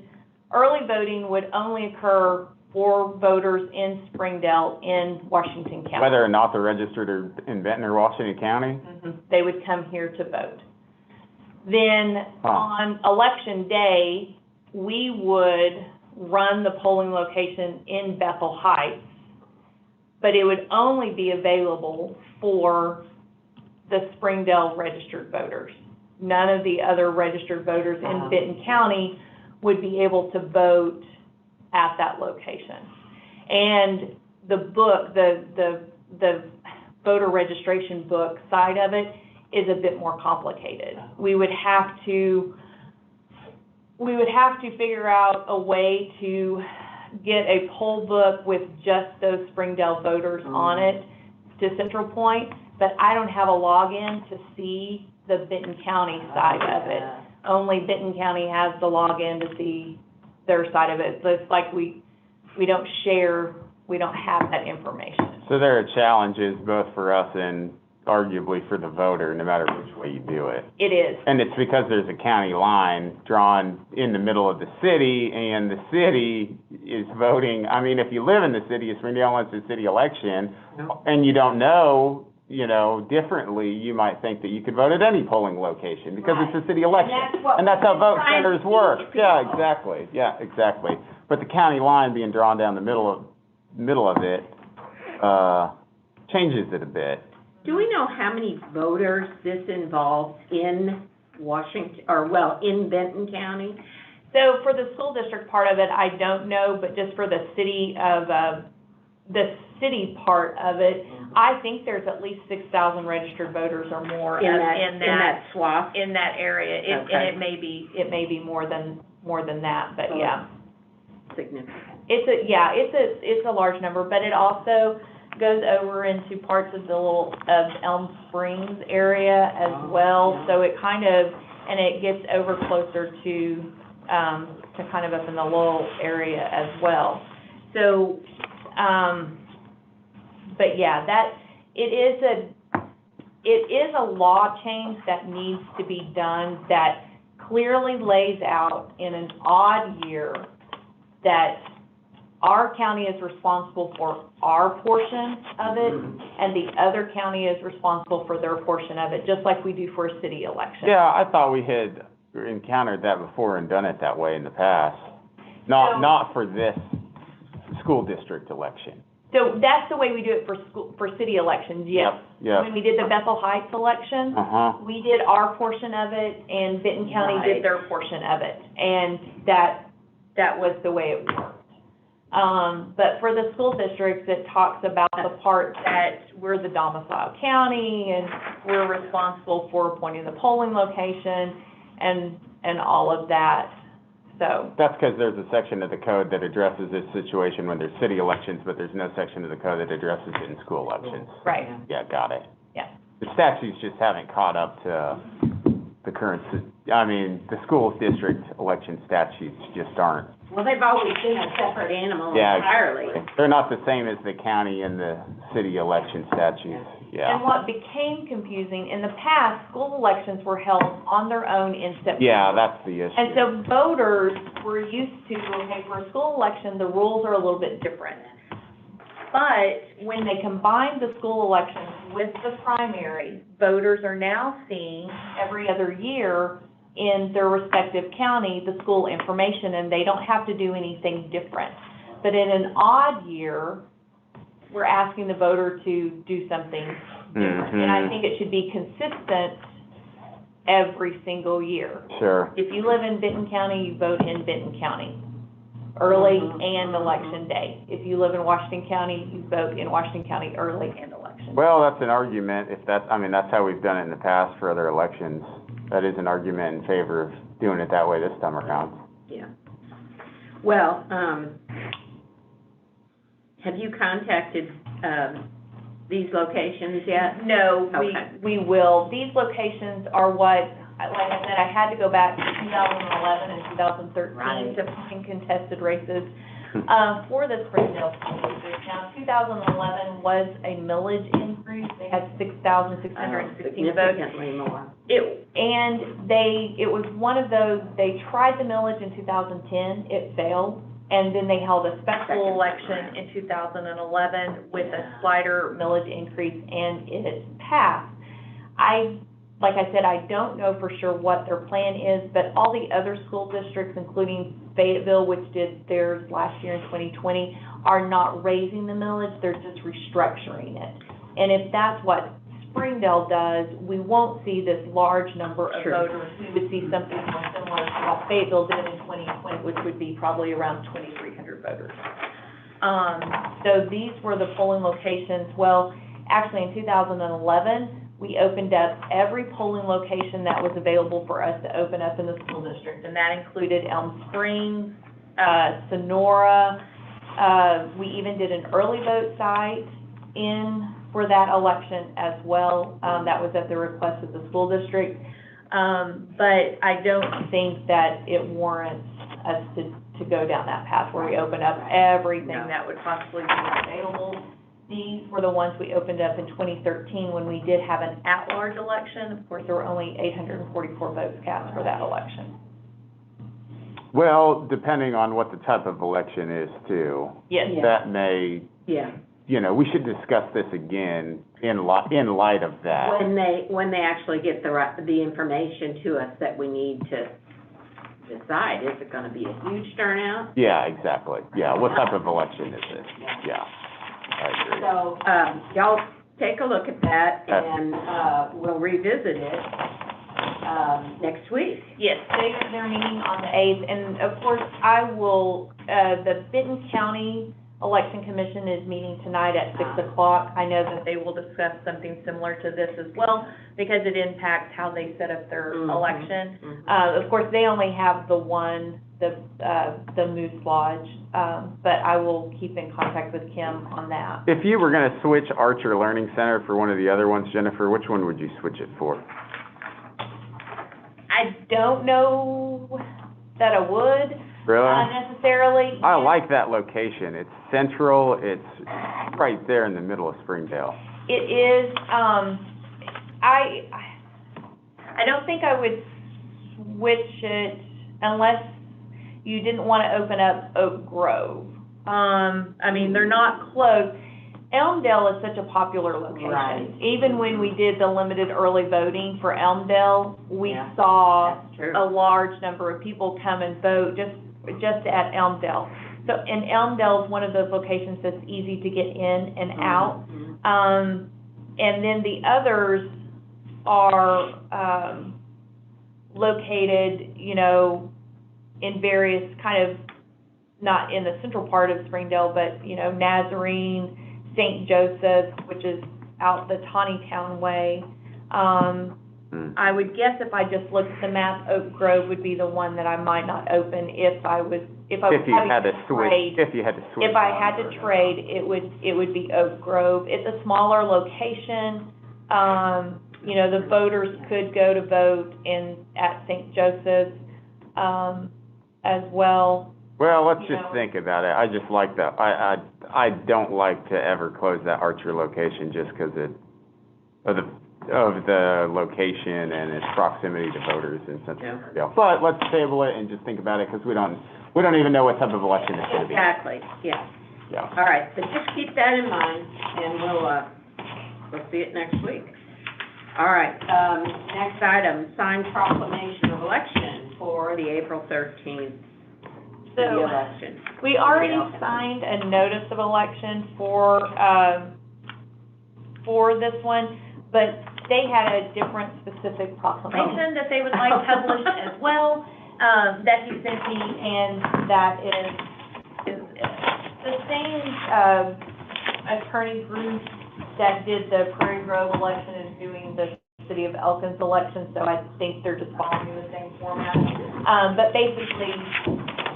B: early voting would only occur for voters in Springdale in Washington County.
I: Whether or not they're registered or in Benton or Washington County?
B: They would come here to vote. Then on Election Day, we would run the polling location in Bethel Heights, but it would only be available for the Springdale registered voters. None of the other registered voters in Benton County would be able to vote at that location. And the book, the voter registration book side of it is a bit more complicated. We would have to figure out a way to get a poll book with just those Springdale voters on it to Central Point, but I don't have a login to see the Benton County side of it. Only Benton County has the login to see their side of it. So it's like we don't share, we don't have that information.
I: So there are challenges both for us and arguably for the voter, no matter which way you do it.
B: It is.
I: And it's because there's a county line drawn in the middle of the city, and the city is voting. I mean, if you live in the city of Springdale and it's a city election, and you don't know, differently, you might think that you could vote at any polling location because it's a city election. And that's how vote centers work. Yeah, exactly. Yeah, exactly. But the county line being drawn down the middle of it, changes it a bit.
D: Do we know how many voters this involves in Washington, in Benton County?
B: So for the school district part of it, I don't know, but just for the city part of it, I think there's at least 6,000 registered voters or more
D: in that swath?
B: In that area.
D: Okay.
B: And it may be more than that, but yeah.
D: Significant.
B: It's a large number, but it also goes over into parts of Elm Springs area as well. So it it gets over closer to kind of up in the Lowell area as well. So, but yeah, it is a law change that needs to be done that clearly lays out in an odd year that our county is responsible for our portion of it, and the other county is responsible for their portion of it, just like we do for a city election.
I: Yeah, I thought we had encountered that before and done it that way in the past. Not for this school district election.
B: So that's the way we do it for city elections, yes.
I: Yep.
B: When we did the Bethel Heights election, we did our portion of it, and Benton County did their portion of it, and that was the way it worked. But for the school districts, it talks about the part that we're the domicile county and we're responsible for appointing the polling location and all of that, so.
I: That's because there's a section of the code that addresses this situation when there's city elections, but there's no section of the code that addresses it in school elections.
B: Right.
I: Yeah, got it.
B: Yeah.
I: The statutes just haven't caught up to the current, the school district election statutes just aren't.
D: Well, they've always been a separate animal
I: Yeah,
D: entirely.
I: exactly. They're not the same as the county and the city election statutes, yeah.
B: And what became confusing, in the past, school elections were held on their own in September.
I: Yeah, that's the issue.
B: And so voters were used to, okay, for a school election, the rules are a little bit different. But when they combined the school elections with the primary, voters are now seeing every other year in their respective county the school information, and they don't have to do anything different. But in an odd year, we're asking the voter to do something different. And I think it should be consistent every single year.
I: Sure.
B: If you live in Benton County, you vote in Benton County, early and election day. If you live in Washington County, you vote in Washington County, early and election.
I: Well, that's an argument, that's how we've done it in the past for other elections. That is an argument in favor of doing it that way this time around.
D: Yeah. Well, have you contacted, these locations yet?
B: No,
D: Okay.
B: we will. These locations are what, like I said, I had to go back to 2011 and 2013
D: Right.
B: to find contested races for the Springdale School District. Now, 2011 was a millage increase. They had 6,616 votes.
D: Significantly more.
B: It was one of those, they tried the millage in 2010, it failed, and then they held a special election in 2011 with a slider millage increase, and it passed. Like I said, I don't know for sure what their plan is, but all the other school districts, including Fayetteville, which did theirs last year in 2020, are not raising the millage, they're just restructuring it. And if that's what Springdale does, we won't see this large number of voters. We would see something more similar to what Fayetteville did in 2020, which would be probably around 2,300 voters. So these were the polling locations. Well, actually in 2011, we opened up every polling location that was available for us to open up in the school district, and that included Elm Springs, Sonora. We even did an early vote site in for that election as well. That was at the request of the school district. But I don't think that it warrants us to go down that path where we open up everything that would possibly be available. These were the ones we opened up in 2013 when we did have an at-large election. Of course, there were only 844 votes cast for that election.
I: Well, depending on what the type of election is too.
B: Yes.
I: That may,
D: Yeah,
I: we should discuss this again in light of that.
D: when they actually get the information to us that we need to decide, is it gonna be a huge turnout?
I: Yeah, exactly. Yeah, what type of election is it? Yeah, I agree.
D: So, y'all take a look at that, and, we'll revisit it, next week.
B: Yes, they're meeting on the 8th, and of course, I will, the Benton County Election Commission is meeting tonight at 6 o'clock. I know that they will discuss something similar to this as well, because it impacts how they set up their election. Of course, they only have the one, the Moose Lodge, but I will keep in contact with Kim on that.
I: If you were gonna switch Archer Learning Center for one of the other ones, Jennifer, which one would you switch it for?
B: I don't know that I would.
I: Really?
B: Necessarily.
I: I like that location. It's central, it's right there in the middle of Springdale.
B: It is, I don't think I would switch it unless you didn't want to open up Oak Grove. I mean, they're not close. Elmdale is such a popular location.
D: Right.
B: Even when we did the limited early voting for Elmdale, we saw
D: That's true.
B: a large number of people come and vote just at Elmdale. So, and Elmdale is one of those locations that's easy to get in and out. And then the others are, located, in various kind of, not in the central part of Springdale, but, Nazarene, St. Joseph, which is out the Taneytown way. I would guess if I just looked at the map, Oak Grove would be the one that I might not open if I was
I: If you had to switch.
B: If I had to trade, it would be Oak Grove. It's a smaller location. The voters could go to vote at St. Joseph's, as well.
I: Well, let's just think about it. I just like that. I don't like to ever close that Archer location just because of the location and its proximity to voters in Central Springdale. But let's table it and just think about it, because we don't even know what type of election it's going to be.
D: Exactly, yeah.
I: Yeah.
D: All right, so just keep that in mind, and we'll see it next week. All right, next item, signed proclamation of election for the April 13th
B: So,
D: election.
B: we already signed a notice of election for this one, but they had a different specific proclamation that they would like published as well, that he sent me, and that is the same, attorney group that did the Prairie Grove election is doing the City of Elkins election, so I think they're just following the same format. But basically,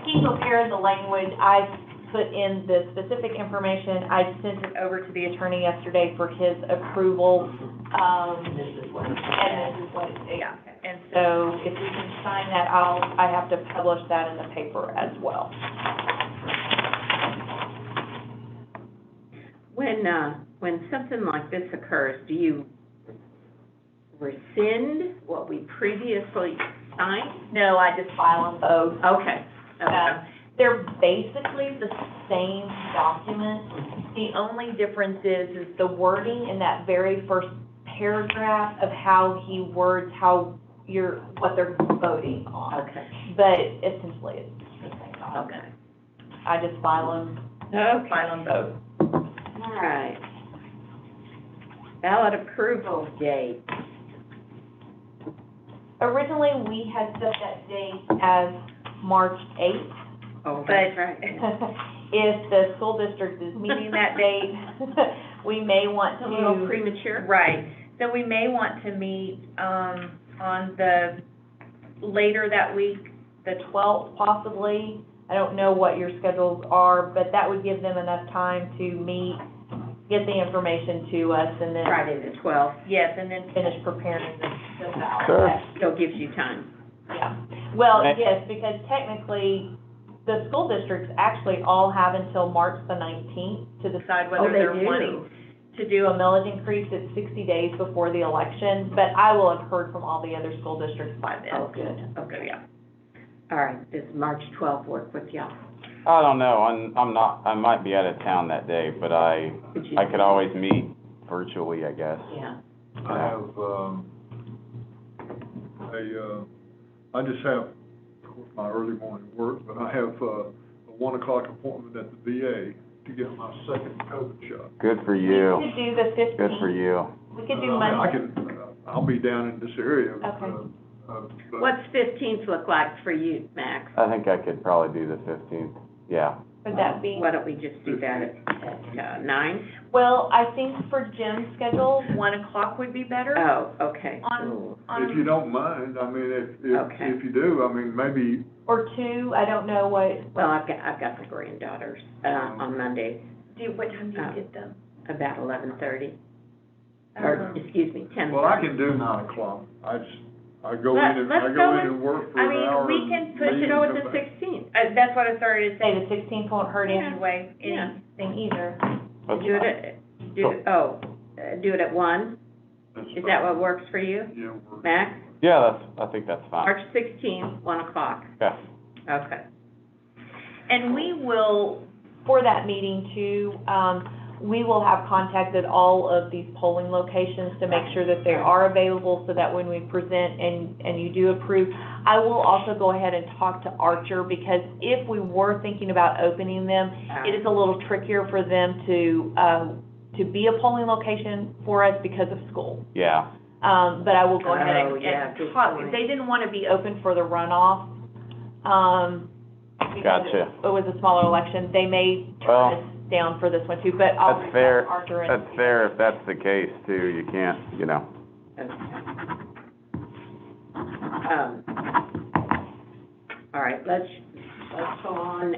B: he prepared the language, I put in the specific information, I sent it over to the attorney yesterday for his approval, and this is what and so if we can sign that, I have to publish that in the paper as well.
D: When something like this occurs, do you rescind what we previously signed?
B: No, I just file them both.
D: Okay.
B: They're basically the same document. The only difference is the wording in that very first paragraph of how he words what they're voting on.
D: Okay.
B: But essentially, it's the same document.
D: Okay.
B: I just file them both.
D: All right. Ballot approval date.
B: Originally, we had set that date as March 8th.
D: Oh,
B: But
D: that's right.
B: if the school district is meeting that date, we may want to.
D: A little premature?
B: Right. So we may want to meet, on later that week, the 12th possibly. I don't know what your schedules are, but that would give them enough time to meet get the information to us, and then.
D: Friday the 12th,
B: Yes, and then finish preparing the ballot.
I: Sure.
D: that still gives you time.
B: Yeah, well,
I: Okay.
B: yes, because technically, the school districts actually all have until March the 19th to decide whether
D: they
B: they're
D: do?
B: wanting to do a millage increase at 60 days before the election, but I will have heard from all the other school districts by then.
D: Oh, good, okay, yeah. All right, does March 12th work with y'all?
I: I don't know, I'm not, I might be out of town that day, but I could always meet virtually, I guess.
D: Yeah.
H: I have, I just have, of course, my early morning work, but I have, a 1 o'clock appointment at the VA to get my second COVID shot.
I: Good for
B: We
I: you,
B: could do the 15th.
I: good for you.
B: We could do
H: I
B: Monday.
H: can, I'll be down in this area.
B: Okay.
H: But
D: What's 15th look like for you, Max?
I: I think I could probably do the 15th, yeah.
B: Would that be?
D: Why don't we just do that at 9?
B: Well, I think for Jim's schedule, 1 o'clock would be better.
D: Oh, okay.
H: if you don't mind, I mean,
D: Okay.
H: if you do, I mean, maybe,
B: Or 2, I don't know what,
D: Well, I've got the granddaughters, on Monday,
B: what time do you get them?
D: about 11:30. Or, excuse me, 10:30.
H: well, I can do 9 o'clock. I go in and work for
B: I
H: an
B: mean,
H: hour.
B: we
H: and
B: can push
H: leave
B: it
H: and
D: Go
H: come
D: with the
H: back.
D: 16th.
B: That's what I started to say, the 16th won't hurt
D: Yeah.
B: anyway,
D: Yeah.
B: anything either.
I: That's
D: Do
I: fine.
D: do it at 1?
H: That's
D: Is
H: fine.
D: that what works for you,
H: Yeah, we're.
D: Max?
I: Yeah, I think that's fine.
D: March 16th, 1 o'clock.
I: Yeah.
D: Okay.
B: And we will, for that meeting too, we will have contacted all of these polling locations to make sure that they are available, so that when we present and you do approve, I will also go ahead and talk to Archer, because if we were thinking about opening them, it is a little trickier for them to be a polling location for us because of school.
I: Yeah,
B: But I will go ahead
D: Oh, yeah,
B: and
D: good
B: talk,
D: point.
B: they didn't want to be open for the runoff, because
I: Gotcha.
B: it was a smaller election. They may turn us down for this one too, but I'll
I: that's
B: reach out
I: fair,
B: to Arthur and.
I: that's fair if that's the case too, you can't, you know.
D: Okay. All right, let's go on,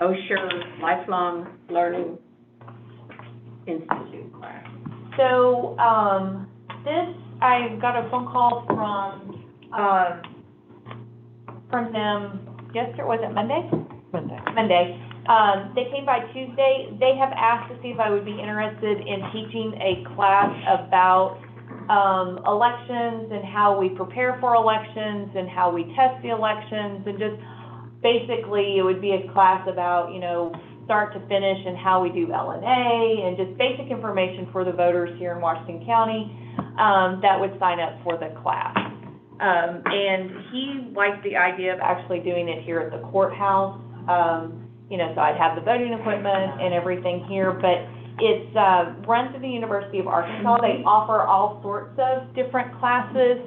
D: Osher Lifelong Learning Institute class.
B: So, I got a phone call from them yesterday, was it Monday? Monday. They came by Tuesday. They have asked to see if I would be interested in teaching a class about, elections and how we prepare for elections and how we test the elections, and just basically it would be a class about, start to finish and how we do LNA and just basic information for the voters here in Washington County, that would sign up for the class. And he liked the idea of actually doing it here at the courthouse. So I'd have the voting equipment and everything here, but it's, run through the University of Arkansas. They offer all sorts of different classes.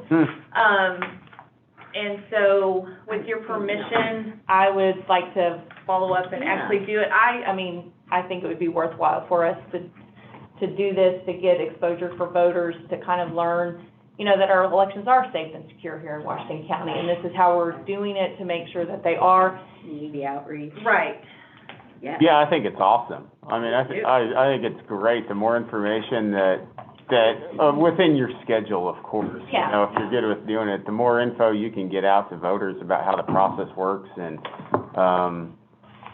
B: And so, with your permission, I would like to follow up and actually do it. I think it would be worthwhile for us to do this, to get exposure for voters, to kind of learn, that our elections are safe and secure here in Washington County, and this is how we're doing it to make sure that they are.
D: Community outreach.
B: Right.
D: Yeah.
I: Yeah, I think it's awesome. I mean, I think it's great, the more information that within your schedule, of course.
B: Yeah.
I: If you're good with doing it, the more info you can get out to voters about how the process works, and,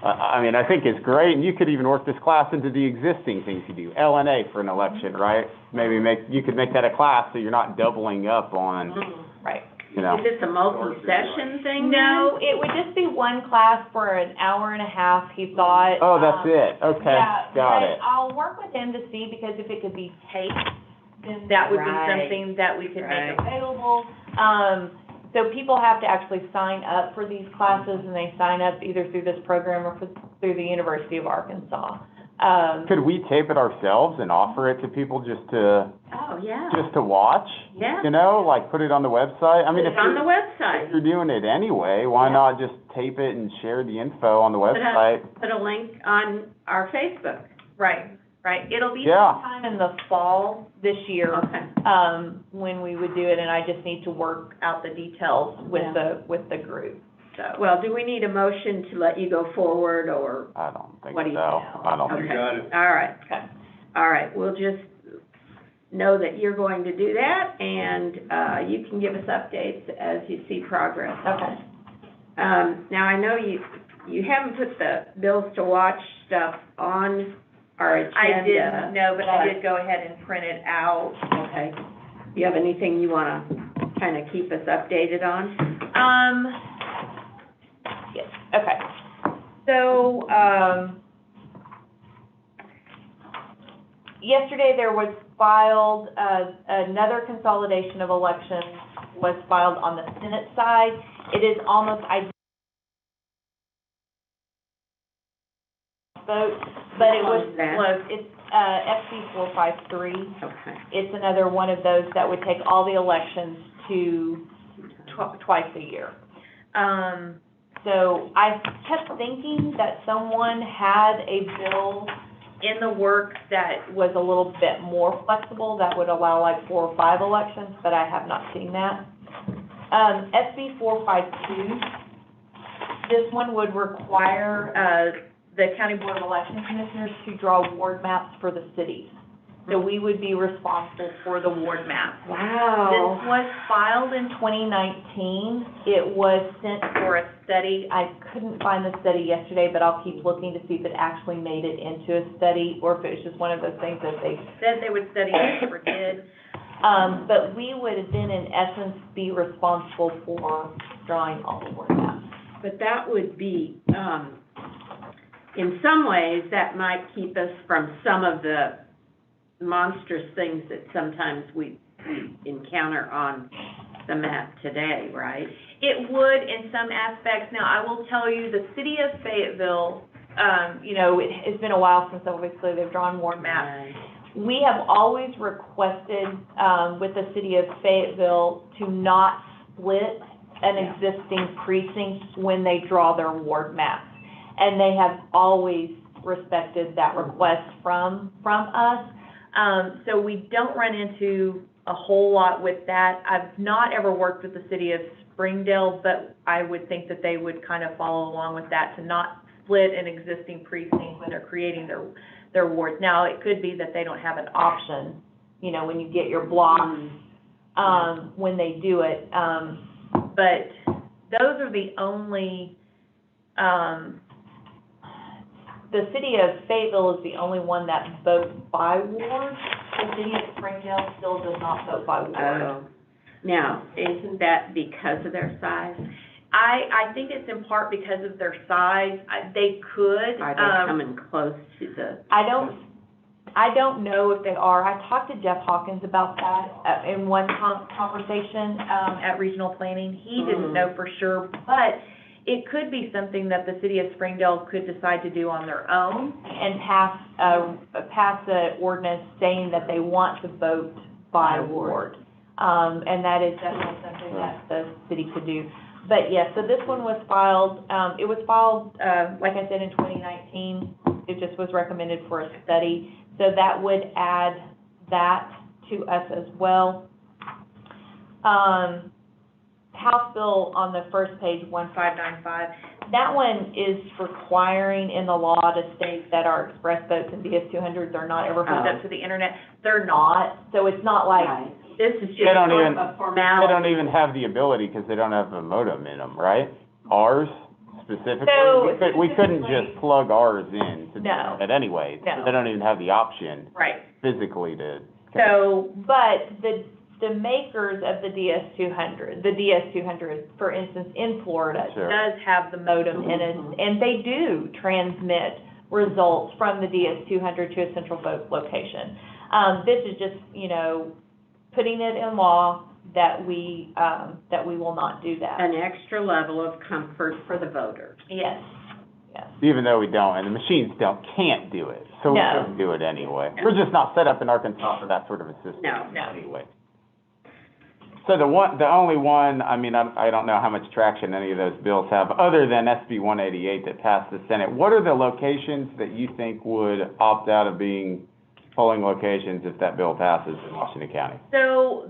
I: I think it's great, and you could even work this class into the existing things you do. LNA for an election, right? Maybe you could make that a class so you're not doubling up on,
B: Right.
D: Is this a multi-session thing
B: No, it would just be one class for an hour and a half, he thought.
I: Oh, that's it, okay,
B: Yeah,
I: got
B: but
I: it.
B: I'll work with him to see, because if it could be taped, then that would be
D: Right.
B: something that we could
D: Right.
B: make available. So people have to actually sign up for these classes, and they sign up either through this program or through the University of Arkansas.
I: Could we tape it ourselves and offer it to people just to
D: Oh, yeah.
I: watch?
D: Yeah.
I: Like put it on the website? I mean,
D: It's on the website.
I: if you're doing it anyway, why
D: Yeah.
I: not just tape it and share the info on the website?
D: Put a link on our Facebook.
B: Right. It'll be
I: Yeah.
B: sometime in the fall this year,
D: Okay.
B: when we would do it, and I just need to work out the details with
D: Yeah.
B: the group, so.
D: Well, do we need a motion to let you go forward, or?
I: I don't think
D: What do you
I: so.
D: think?
I: I don't
D: Okay.
I: think
H: You got it.
D: All right.
B: Okay.
D: All right, we'll just know that you're going to do that, and, you can give us updates as you see progress.
B: Okay.
D: Now, I know you haven't put the bills to watch stuff on our agenda.
B: I didn't know, but I did go ahead and print it out.
D: Okay. Do you have anything you wanna kind of keep us updated on?
B: Yes, okay. So, yesterday there was filed, another consolidation of elections was filed on the Senate side. It is almost identical vote, but it was close. It's, FC 453.
D: Okay.
B: It's another one of those that would take all the elections to twice a year. So I kept thinking that someone had a bill in the works that was a little bit more flexible, that would allow like 4 or 5 elections, but I have not seen that. SB 452, this one would require, the County Board of Election Commissioners to draw ward maps for the cities. So we would be responsible for the ward maps.
D: Wow.
B: This was filed in 2019. It was sent for a study. I couldn't find the study yesterday, but I'll keep looking to see if it actually made it into a study, or if it was just one of those things that they said they would study and never did. But we would then, in essence, be responsible for drawing all the ward maps.
D: But that would be, in some ways, that might keep us from some of the monstrous things that sometimes we encounter on the map today, right?
B: It would in some aspects. Now, I will tell you, the city of Fayetteville, it's been a while since obviously they've drawn ward maps.
D: Right.
B: We have always requested, with the city of Fayetteville, to not split an existing precinct when they draw their ward maps. And they have always respected that request from us. So we don't run into a whole lot with that. I've not ever worked with the city of Springdale, but I would think that they would kind of follow along with that, to not split an existing precinct when they're creating their wards. Now, it could be that they don't have an option, when you get your blocks, when they do it. But those are the only, the city of Fayetteville is the only one that votes by ward. The city of Springdale still does not vote by ward.
D: Oh. Now, isn't that because of their size?
B: I think it's in part because of their size. They could.
D: Are they coming close to the?
B: I don't know if they are. I talked to Jeff Hawkins about that in one conversation at Regional Planning. He didn't know for sure, but it could be something that the city of Springdale could decide to do on their own and pass an ordinance saying that they want to vote by ward. And that is definitely something that the city could do. But yes, so this one was filed, it was filed, like I said, in 2019. It just was recommended for a study. So that would add that to us as well. House Bill on the first page, 1595, that one is requiring in the law to state that our express votes and DS-200s are not ever hooked up to the internet. They're not, so it's not like, this is just a formality.
I: They don't even have the ability, because they don't have a modem in them, right? Ours specifically,
B: So,
I: we couldn't just plug ours in to do
B: No.
I: it anyway.
B: No.
I: They don't even have the option
B: Right.
I: physically to.
B: So, but the makers of the DS-200, for instance, in Florida,
I: Sure.
B: does have the modem in it, and they do transmit results from the DS-200 to a central vote location. This is just, putting it in law that we will not do that.
D: An extra level of comfort for the voters.
B: Yes, yes.
I: Even though we don't, and the machines can't do it, so we
B: No.
I: couldn't do it anyway.
B: No.
I: We're just not set up in Arkansas for that sort of a system.
D: No.
I: Anyway. So the only one, I don't know how much traction any of those bills have, other than SB 188 that passed the Senate. What are the locations that you think would opt out of being polling locations if that bill passes in Washington County?
B: So,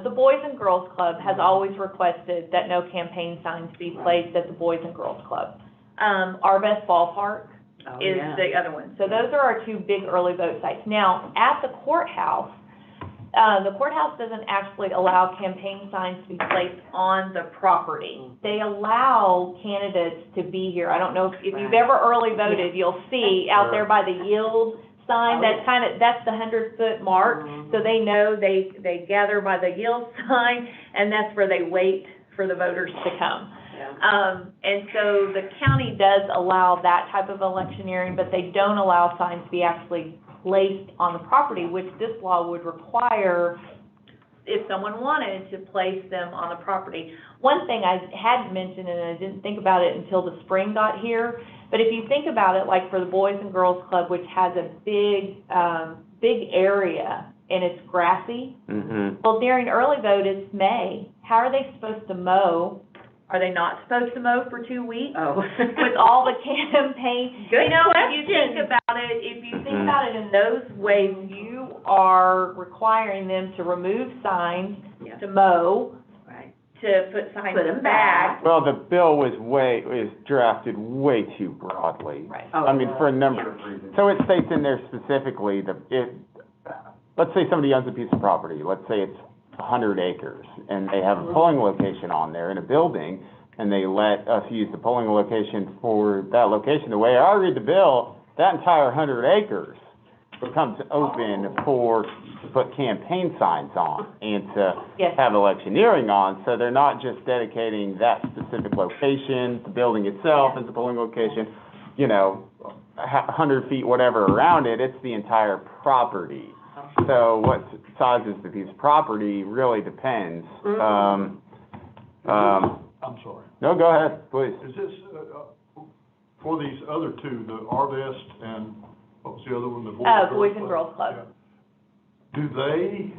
B: the Boys and Girls Club has always requested that no campaign signs be placed at the Boys and Girls Club. Our Best Ballpark
D: Oh,
B: is
D: yeah.
B: the other one. So those are our two big early vote sites. Now, at the courthouse doesn't actually allow campaign signs to be placed on the property. They allow candidates to be here. I don't know if you've ever early voted, you'll see out there by the yield sign, that's the 100-foot mark. So they know they gather by the yield sign, and that's where they wait for the voters to come. And so the county does allow that type of electioneering, but they don't allow signs to be actually placed on the property, which this law would require if someone wanted to place them on the property. One thing I hadn't mentioned, and I didn't think about it until the spring got here, but if you think about it, like for the Boys and Girls Club, which has a big area, and it's grassy, well, during early vote, it's May. How are they supposed to mow? Are they not supposed to mow for 2 weeks?
D: Oh.
B: With all the campaign?
D: Good
B: If you think about it in those ways, you are requiring them to remove signs, to mow,
D: Right.
B: to put signs
D: Put 'em
B: back.
I: Well, the bill was drafted way too broadly.
B: Right.
D: Oh,
I: I mean, for a number of reasons. So it states in there specifically let's say somebody owns a piece of property, let's say it's 100 acres, and they have a polling location on there in a building, and they let us use the polling location for that location. The way I read the bill, that entire 100 acres becomes open to put campaign signs on and to have electioneering on, so they're not just dedicating that specific location, the building itself as the polling location, 100 feet, whatever around it, it's the entire property. So what size is the piece of property really depends.
H: I'm sorry.
I: No, go ahead, please.
H: Is this, for these other two, the Arvest and, what was the other one, the
B: Boys and Girls Club.
H: Yeah. Do they,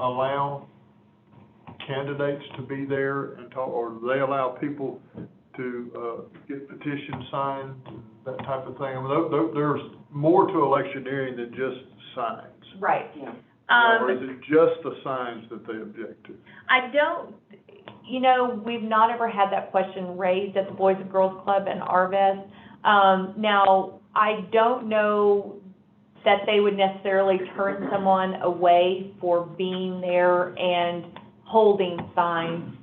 H: allow candidates to be there and talk, or do they allow people to, get petitions signed, that type of thing? I mean, there's more to electioneering than just signs.
B: Right.
H: Or is it just the signs that they object to?
B: I don't, we've not ever had that question raised at the Boys and Girls Club and Arvest. Now, I don't know that they would necessarily turn someone away for being there and holding signs,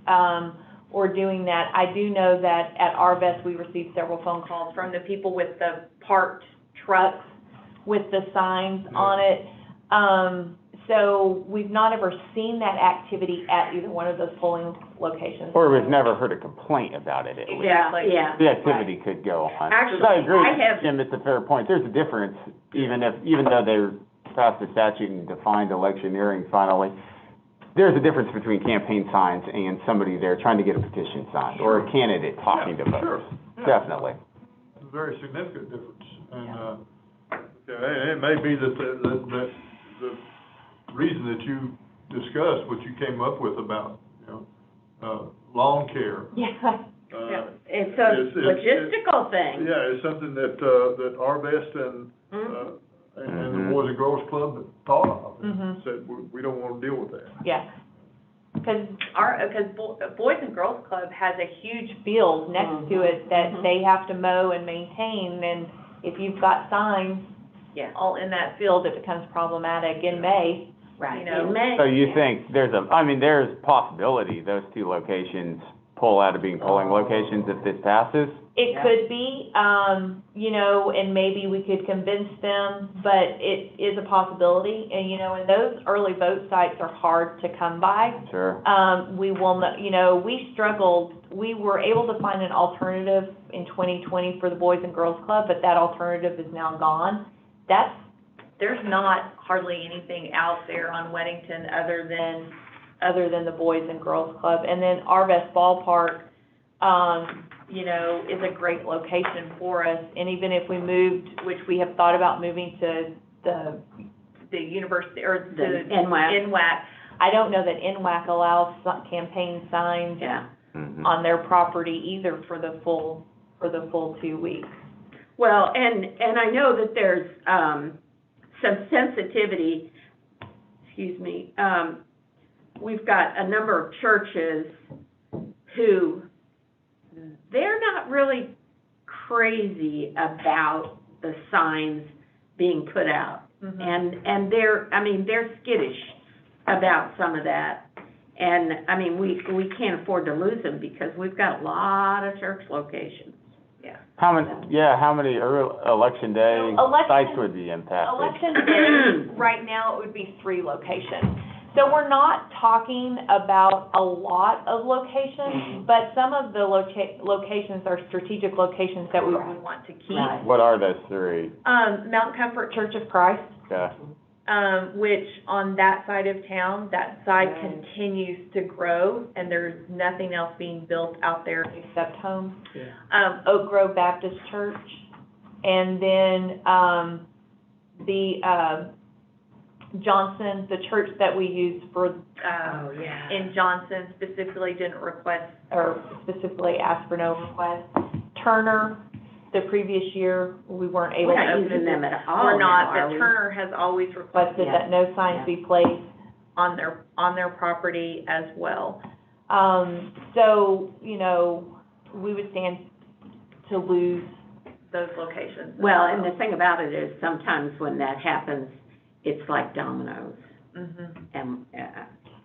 B: or doing that. I do know that at Arvest, we received several phone calls from the people with the parked trucks with the signs on it. So we've not ever seen that activity at either one of those polling locations.
I: Or we've never heard a complaint about it, at least.
B: Exactly.
D: Yeah.
I: The activity could go on.
D: Actually,
I: I agree
D: I
I: with
D: have-
I: Jim, it's a fair point. There's a difference, even though they passed the statute and defined electioneering finally, there's a difference between campaign signs and somebody there trying to get a petition signed, or a candidate talking to voters.
H: Yeah.
I: Definitely.
H: It's a very significant difference, and, it may be that the reason that you discussed, what you came up with about, lawn care.
B: Yeah.
D: It's a logistical thing.
H: Yeah, it's something that Arvest and the Boys and Girls Club thought of, and said, we don't want to deal with that.
B: Yeah. Because Boys and Girls Club has a huge field next to it that they have to mow and maintain, and if you've got signs all in that field, it becomes problematic in May.
D: Right.
B: In
D: May.
I: So you think there's possibility those two locations pull out of being polling locations if this passes?
B: It could be, and maybe we could convince them, but it is a possibility. And, and those early vote sites are hard to come by.
I: Sure.
B: We will not, we struggled. We were able to find an alternative in 2020 for the Boys and Girls Club, but that alternative is now gone. There's not hardly anything out there on Weddington other than the Boys and Girls Club. And then Arvest Ballpark, is a great location for us. And even if we moved, which we have thought about moving to the university, or to NWAC, I don't know that NWAC allows campaign signs on their property either for the full 2 weeks.
D: Well, and I know that there's, some sensitivity, we've got a number of churches who, they're not really crazy about the signs being put out.
B: Mhm.
D: And they're skittish about some of that. And, I mean, we can't afford to lose them because we've got a lot of church locations.
I: How many election day
B: So election-
I: sites would be impacted?
B: Election day, right now, it would be 3 locations. So we're not talking about a lot of locations, but some of the locations are strategic locations that we would want to keep.
D: Right.
I: What are those 3?
B: Mount Comfort Church of Christ,
I: Okay.
B: which on that side of town, that side
D: Right.
B: continues to grow, and there's nothing else being built out there except homes.
H: Yeah.
B: Oak Grove Baptist Church, and then, Johnson, the church that we use for,
D: Oh, yeah.
B: in Johnson specifically didn't request, or specifically asked for no request. Turner, the previous year, we weren't able
D: We're
B: to
D: not
B: open
D: using
B: it.
D: them at all
B: We're not,
D: now, are
B: but
D: we?
B: Turner has always requested
D: Yeah.
B: that no signs
D: Yeah.
B: be placed on their property as well. So, you know, we would stand to lose those locations.
D: Well, and the thing about it is sometimes when that happens, it's like dominoes.
B: Mhm.
D: And,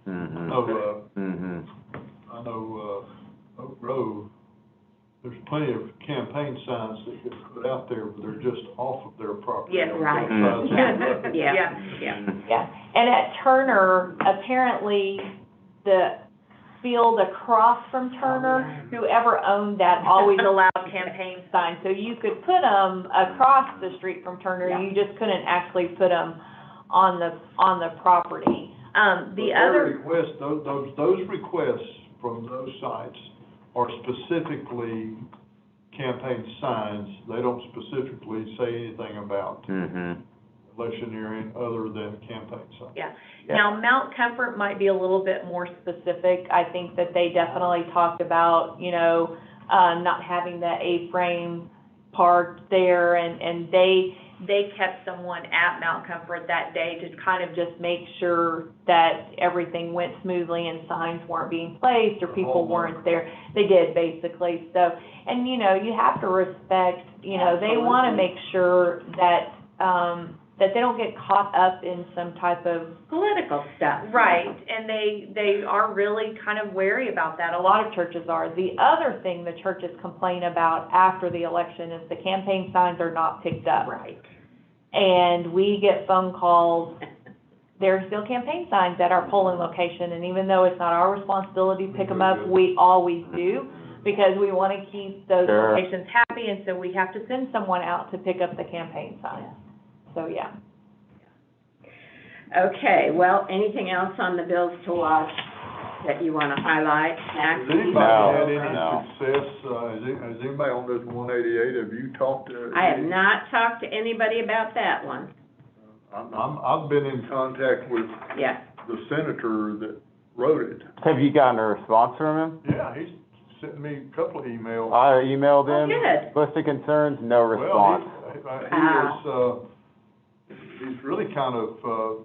I: Mhm. Mhm.
H: I know, Oak Grove, there's plenty of campaign signs that get put out there, but they're just off of their property.
B: Yes.
H: on
D: Right.
H: both sides of the road.
D: yeah.
B: Yeah, and at Turner, apparently, the field across from Turner, whoever owned that always allowed campaign signs. So you could put them across the street from Turner,
D: Yeah.
B: you just couldn't actually put them on the property.
H: But
B: The
H: their
B: other,
H: requests, those requests from those sites are specifically campaign signs. They don't specifically say anything about
I: Mhm.
H: electioneering other than campaign signs.
B: yeah.
I: Yeah.
B: Now, Mount Comfort might be a little bit more specific. I think that they definitely talked about, you know, not having the A-frame parked there, and they kept someone at Mount Comfort that day to kind of just make sure that everything went smoothly and signs weren't being placed or people weren't there. They did, basically. So, and, you know, you have to respect, you know, they want to make sure that, that they don't get caught up in some type of
D: Political stuff.
B: right, and they are really kind of wary about that. A lot of churches are. The other thing the churches complain about after the election is the campaign signs are not picked up.
D: Right.
B: And we get phone calls, there are still campaign signs at our polling location, and even though it's not our responsibility to pick them up, we always do, because we want to keep those
I: Sure.
B: locations happy, and so we have to send someone out to pick up the campaign signs. So, yeah.
D: Okay, well, anything else on the bills to watch that you want to highlight? Max?
H: Has anybody
I: No,
H: had any
I: no.
H: success, has anybody on this 188, have you talked to?
D: I have not talked to anybody about that one.
H: I've been in contact with
D: Yeah.
H: the senator that wrote it.
I: Have you gotten a response from him?
H: Yeah, he's sent me a couple of emails.
I: I emailed
D: Oh,
I: him.
D: good.
I: List of concerns, no response.
H: Well, he's really kind of,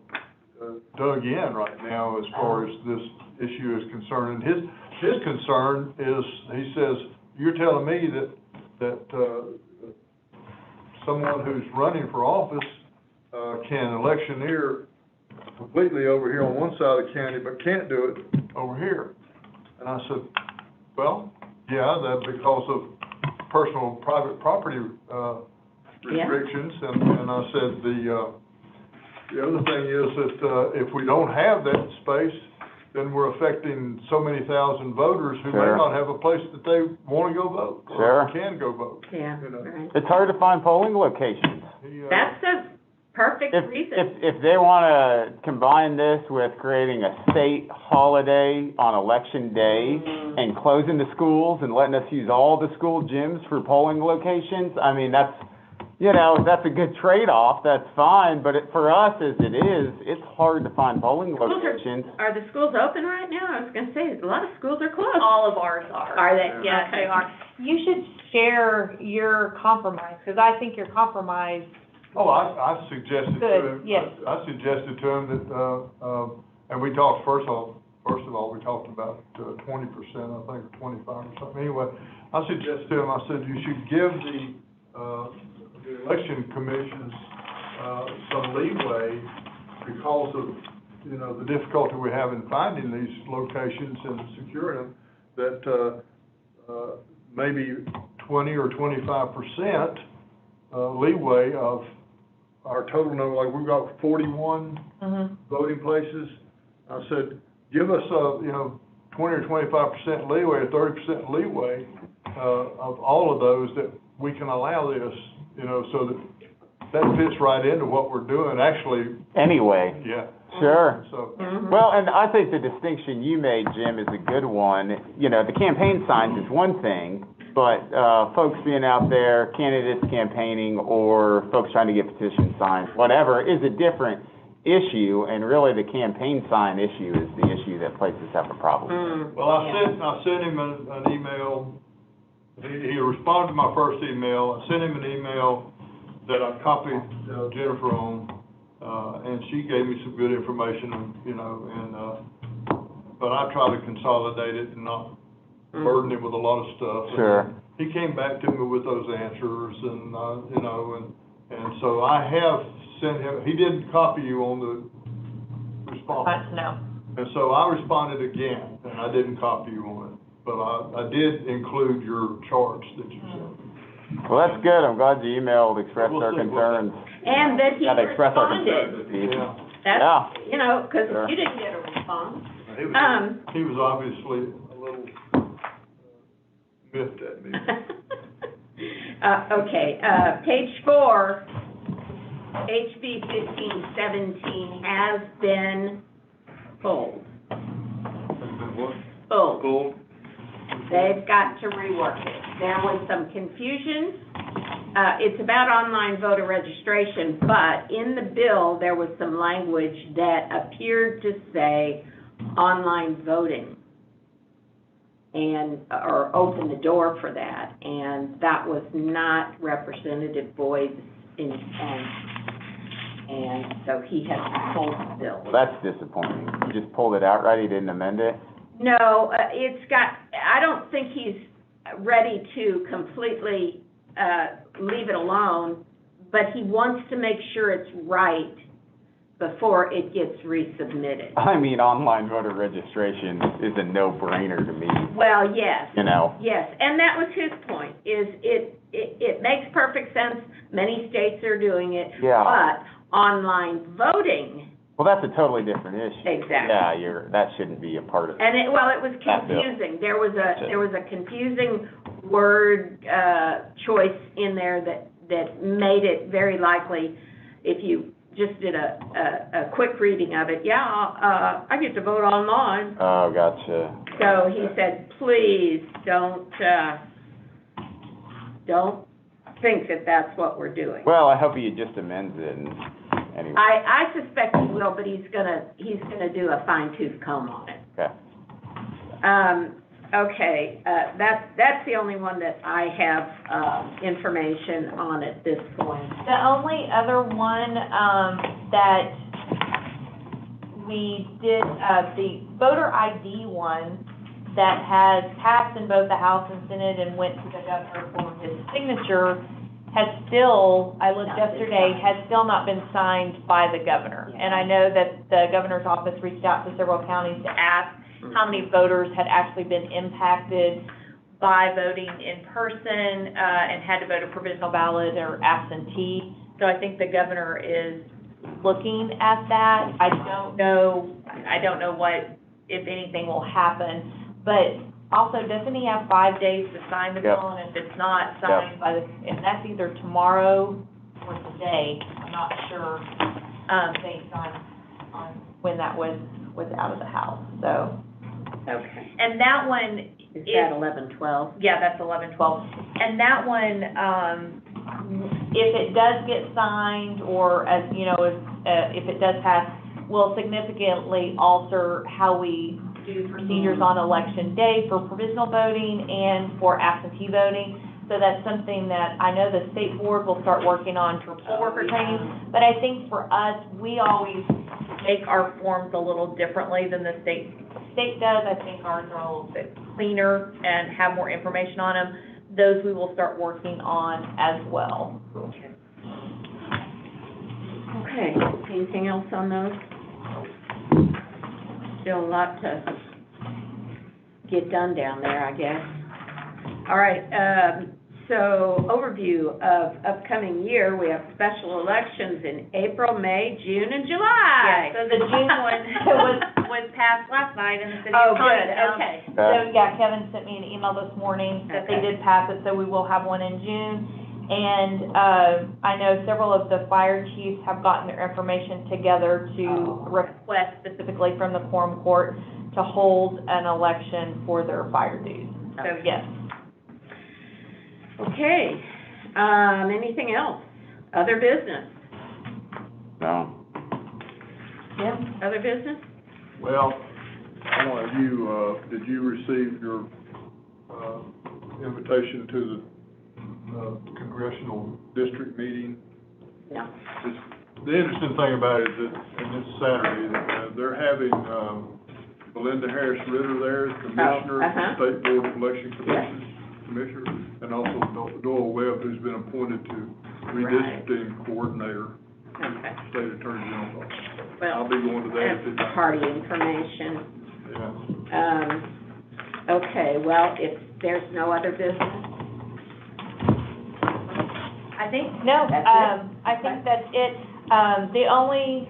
H: dug in right now as far as this issue is concerned. And his concern is, he says, you're telling me that someone who's running for office, can electioneer completely over here on one side of the county, but can't do it over here. And I said, well, yeah, that's because of personal private property, restrictions. And I said, the other thing is that, if we don't have that space, then we're affecting so many thousand voters who may
I: Sure.
H: not have a place that they want to go vote.
I: Sure.
H: Or can go vote.
D: Yeah,
H: You know.
D: right.
I: It's hard to find polling locations.
D: That's a perfect reason.
I: If they wanna combine this with creating a state holiday on election day and closing the schools and letting us use all the school gyms for polling locations, I mean, that's, you know, that's a good trade-off, that's fine, but for us as it is, it's hard to find polling
D: Schools
I: locations.
D: Are the schools open right now? I was gonna say, a lot of schools are closed.
B: All of ours are.
D: Are they?
B: Yes, they are. You should share your compromise, because I think your compromise,
H: Oh, I suggested to
B: Good,
H: him.
B: yes.
H: I suggested to him that, and we talked first off, first of all, we talked about 20%, I think, or 25 or something. Anyway, I suggested to him, I said, you should give the election commissions some leeway because of, you know, the difficulty we have in finding these locations and securing them, that maybe 20 or 25% leeway of our total number, like we've got 41 voting places. I said, give us you know, 20 or 25% leeway, or 30% leeway of all of those, that we can allow this, you know, so that fits right into what we're doing, actually.
I: Anyway.
H: Yeah.
I: Sure.
H: So,
I: Well, and I think the distinction you made, Jim, is a good one. You know, the campaign signs is one thing, but folks being out there, candidates campaigning, or folks trying to get petition signed, whatever, is a different issue, and really the campaign sign issue is the issue that places have a problem.
H: well, I sent him an email. He responded to my first email. I sent him an email that I copied Jennifer on, and she gave me some good information, you know, and but I tried to consolidate it and not burden him with a lot of stuff.
I: Sure.
H: And he came back to me with those answers, and you know, and so I have sent him. He didn't copy you on the response.
B: No.
H: And so I responded again, and I didn't copy you on it, but I did include your charts that you sent.
I: Well, that's good. I'm glad you emailed, expressed our concerns.
D: And that he
I: Gotta express our
D: responded.
I: concerns.
H: Yeah.
D: That's, you know, because
I: Sure.
D: you didn't get a response.
H: He was obviously a little miffed at me.
D: Okay, page 4, HB 1517 has been pulled. Pulled. They've got to rework it. There was some confusion. It's about online voter registration, but in the bill, there was some language that appeared to say online voting, and, or open the door for that, and that was not Representative Boyd's intent, and so he has pulled the bill.
I: Well, that's disappointing. You just pulled it outright, he didn't amend it?
D: No, it's got, I don't think he's ready to completely leave it alone, but he wants to make sure it's right before it gets resubmitted.
I: I mean, online voter registration is a no-brainer to me,
D: Well, yes.
I: you know?
D: Yes, and that was his point, is it makes perfect sense, many states are doing it.
I: Yeah.
D: But online voting,
I: Well, that's a totally different issue.
D: Exactly.
I: Yeah, that shouldn't be a part of it.
D: and it was
I: That bill.
D: confusing. There was a confusing word choice in there that made it very likely, if you just did a quick reading of it, I get to vote online.
I: Oh, gotcha.
D: So he said, please don't think that that's what we're doing.
I: Well, I hope he just amends it and, anyway.
D: I suspect he will, but he's gonna do a fine-tooth comb on it.
I: Okay.
D: Okay, that's the only one that I have, information on at this point.
B: The only other one, that we did, the voter ID one that has passed in both the House and Senate and went to the governor for his signature, has still, I looked yesterday, has still not been signed by the governor. And I know that the governor's office reached out to several counties to ask how many voters had actually been impacted by voting in person, and had to vote a provisional ballot or absentee. So I think the governor is looking at that. I don't know what, if anything, will happen. But also, doesn't he have 5 days to sign the bill? And if it's not signed by and that's either tomorrow or today, I'm not sure, based on when that was out of the House, so.
D: Okay.
B: And that one
D: Is that 11/12?
B: Yeah, that's 11/12. And that one, if it does get signed, or as, you know, if it does pass, will significantly alter how we do procedures on election day for provisional voting and for absentee voting. So that's something that I know the state board will start working on for poll worker training. But I think for us, we always make our forms a little differently than the state state does. I think ours are a little bit cleaner and have more information on them. Those we will start working on as well.
D: Okay, anything else on those? Still a lot to get done down there, I guess. All right, so overview of upcoming year, we have special elections in April, May, June, and July.
B: Yeah, so the June one was passed last night in the city
D: Oh,
B: of
D: good,
B: Springdale.
D: okay.
B: So, yeah, Kevin sent me an email this morning that they
D: Okay.
B: did pass it, so we will have one in June. And, I know several of the fire chiefs have gotten their information together to request specifically from the quorum court to hold an election for their fire dues. So,
D: Okay.
B: yes.
D: Okay, anything else? Other business?
I: No.
D: Yeah. Other business?
H: Well, I want you, did you receive your, invitation to the, congressional district meeting?
D: No.
H: The interesting thing about it is that, and this Saturday, they're having, Belinda Harris Ritter there as Commissioner of the State Board of Election Commissioner, and also Doyle Webb, who's been appointed to redistricting coordinator,
D: Okay.
H: State Attorney General's office.
D: Well,
H: I'll be going to that.
D: that's party information.
H: Yeah.
D: Okay, well, if there's no other business,
B: I think, no,
D: That's it?
B: I think that's it. The only,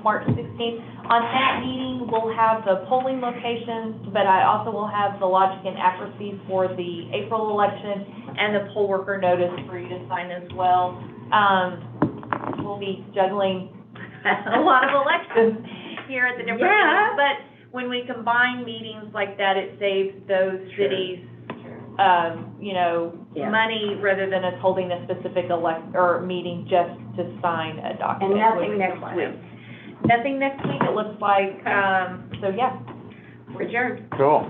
B: March 16th. On that meeting, we'll have the polling locations, but I also will have the logic and accuracy for the April election and the poll worker notice for you to sign as well. We'll be juggling a lot of elections here at the different meetings. But when we combine meetings like that, it saves those cities, money rather than us holding a specific meeting just to sign a
D: and
B: document.
D: nothing next week.
B: Nothing next week, it looks like, so yeah.
D: We're adjourned.
I: Cool.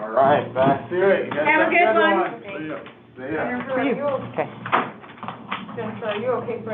I: All right, back to it. You guys
D: Have a good one.
H: See ya.
I: See ya.
G: For you. Okay.
B: So you're okay for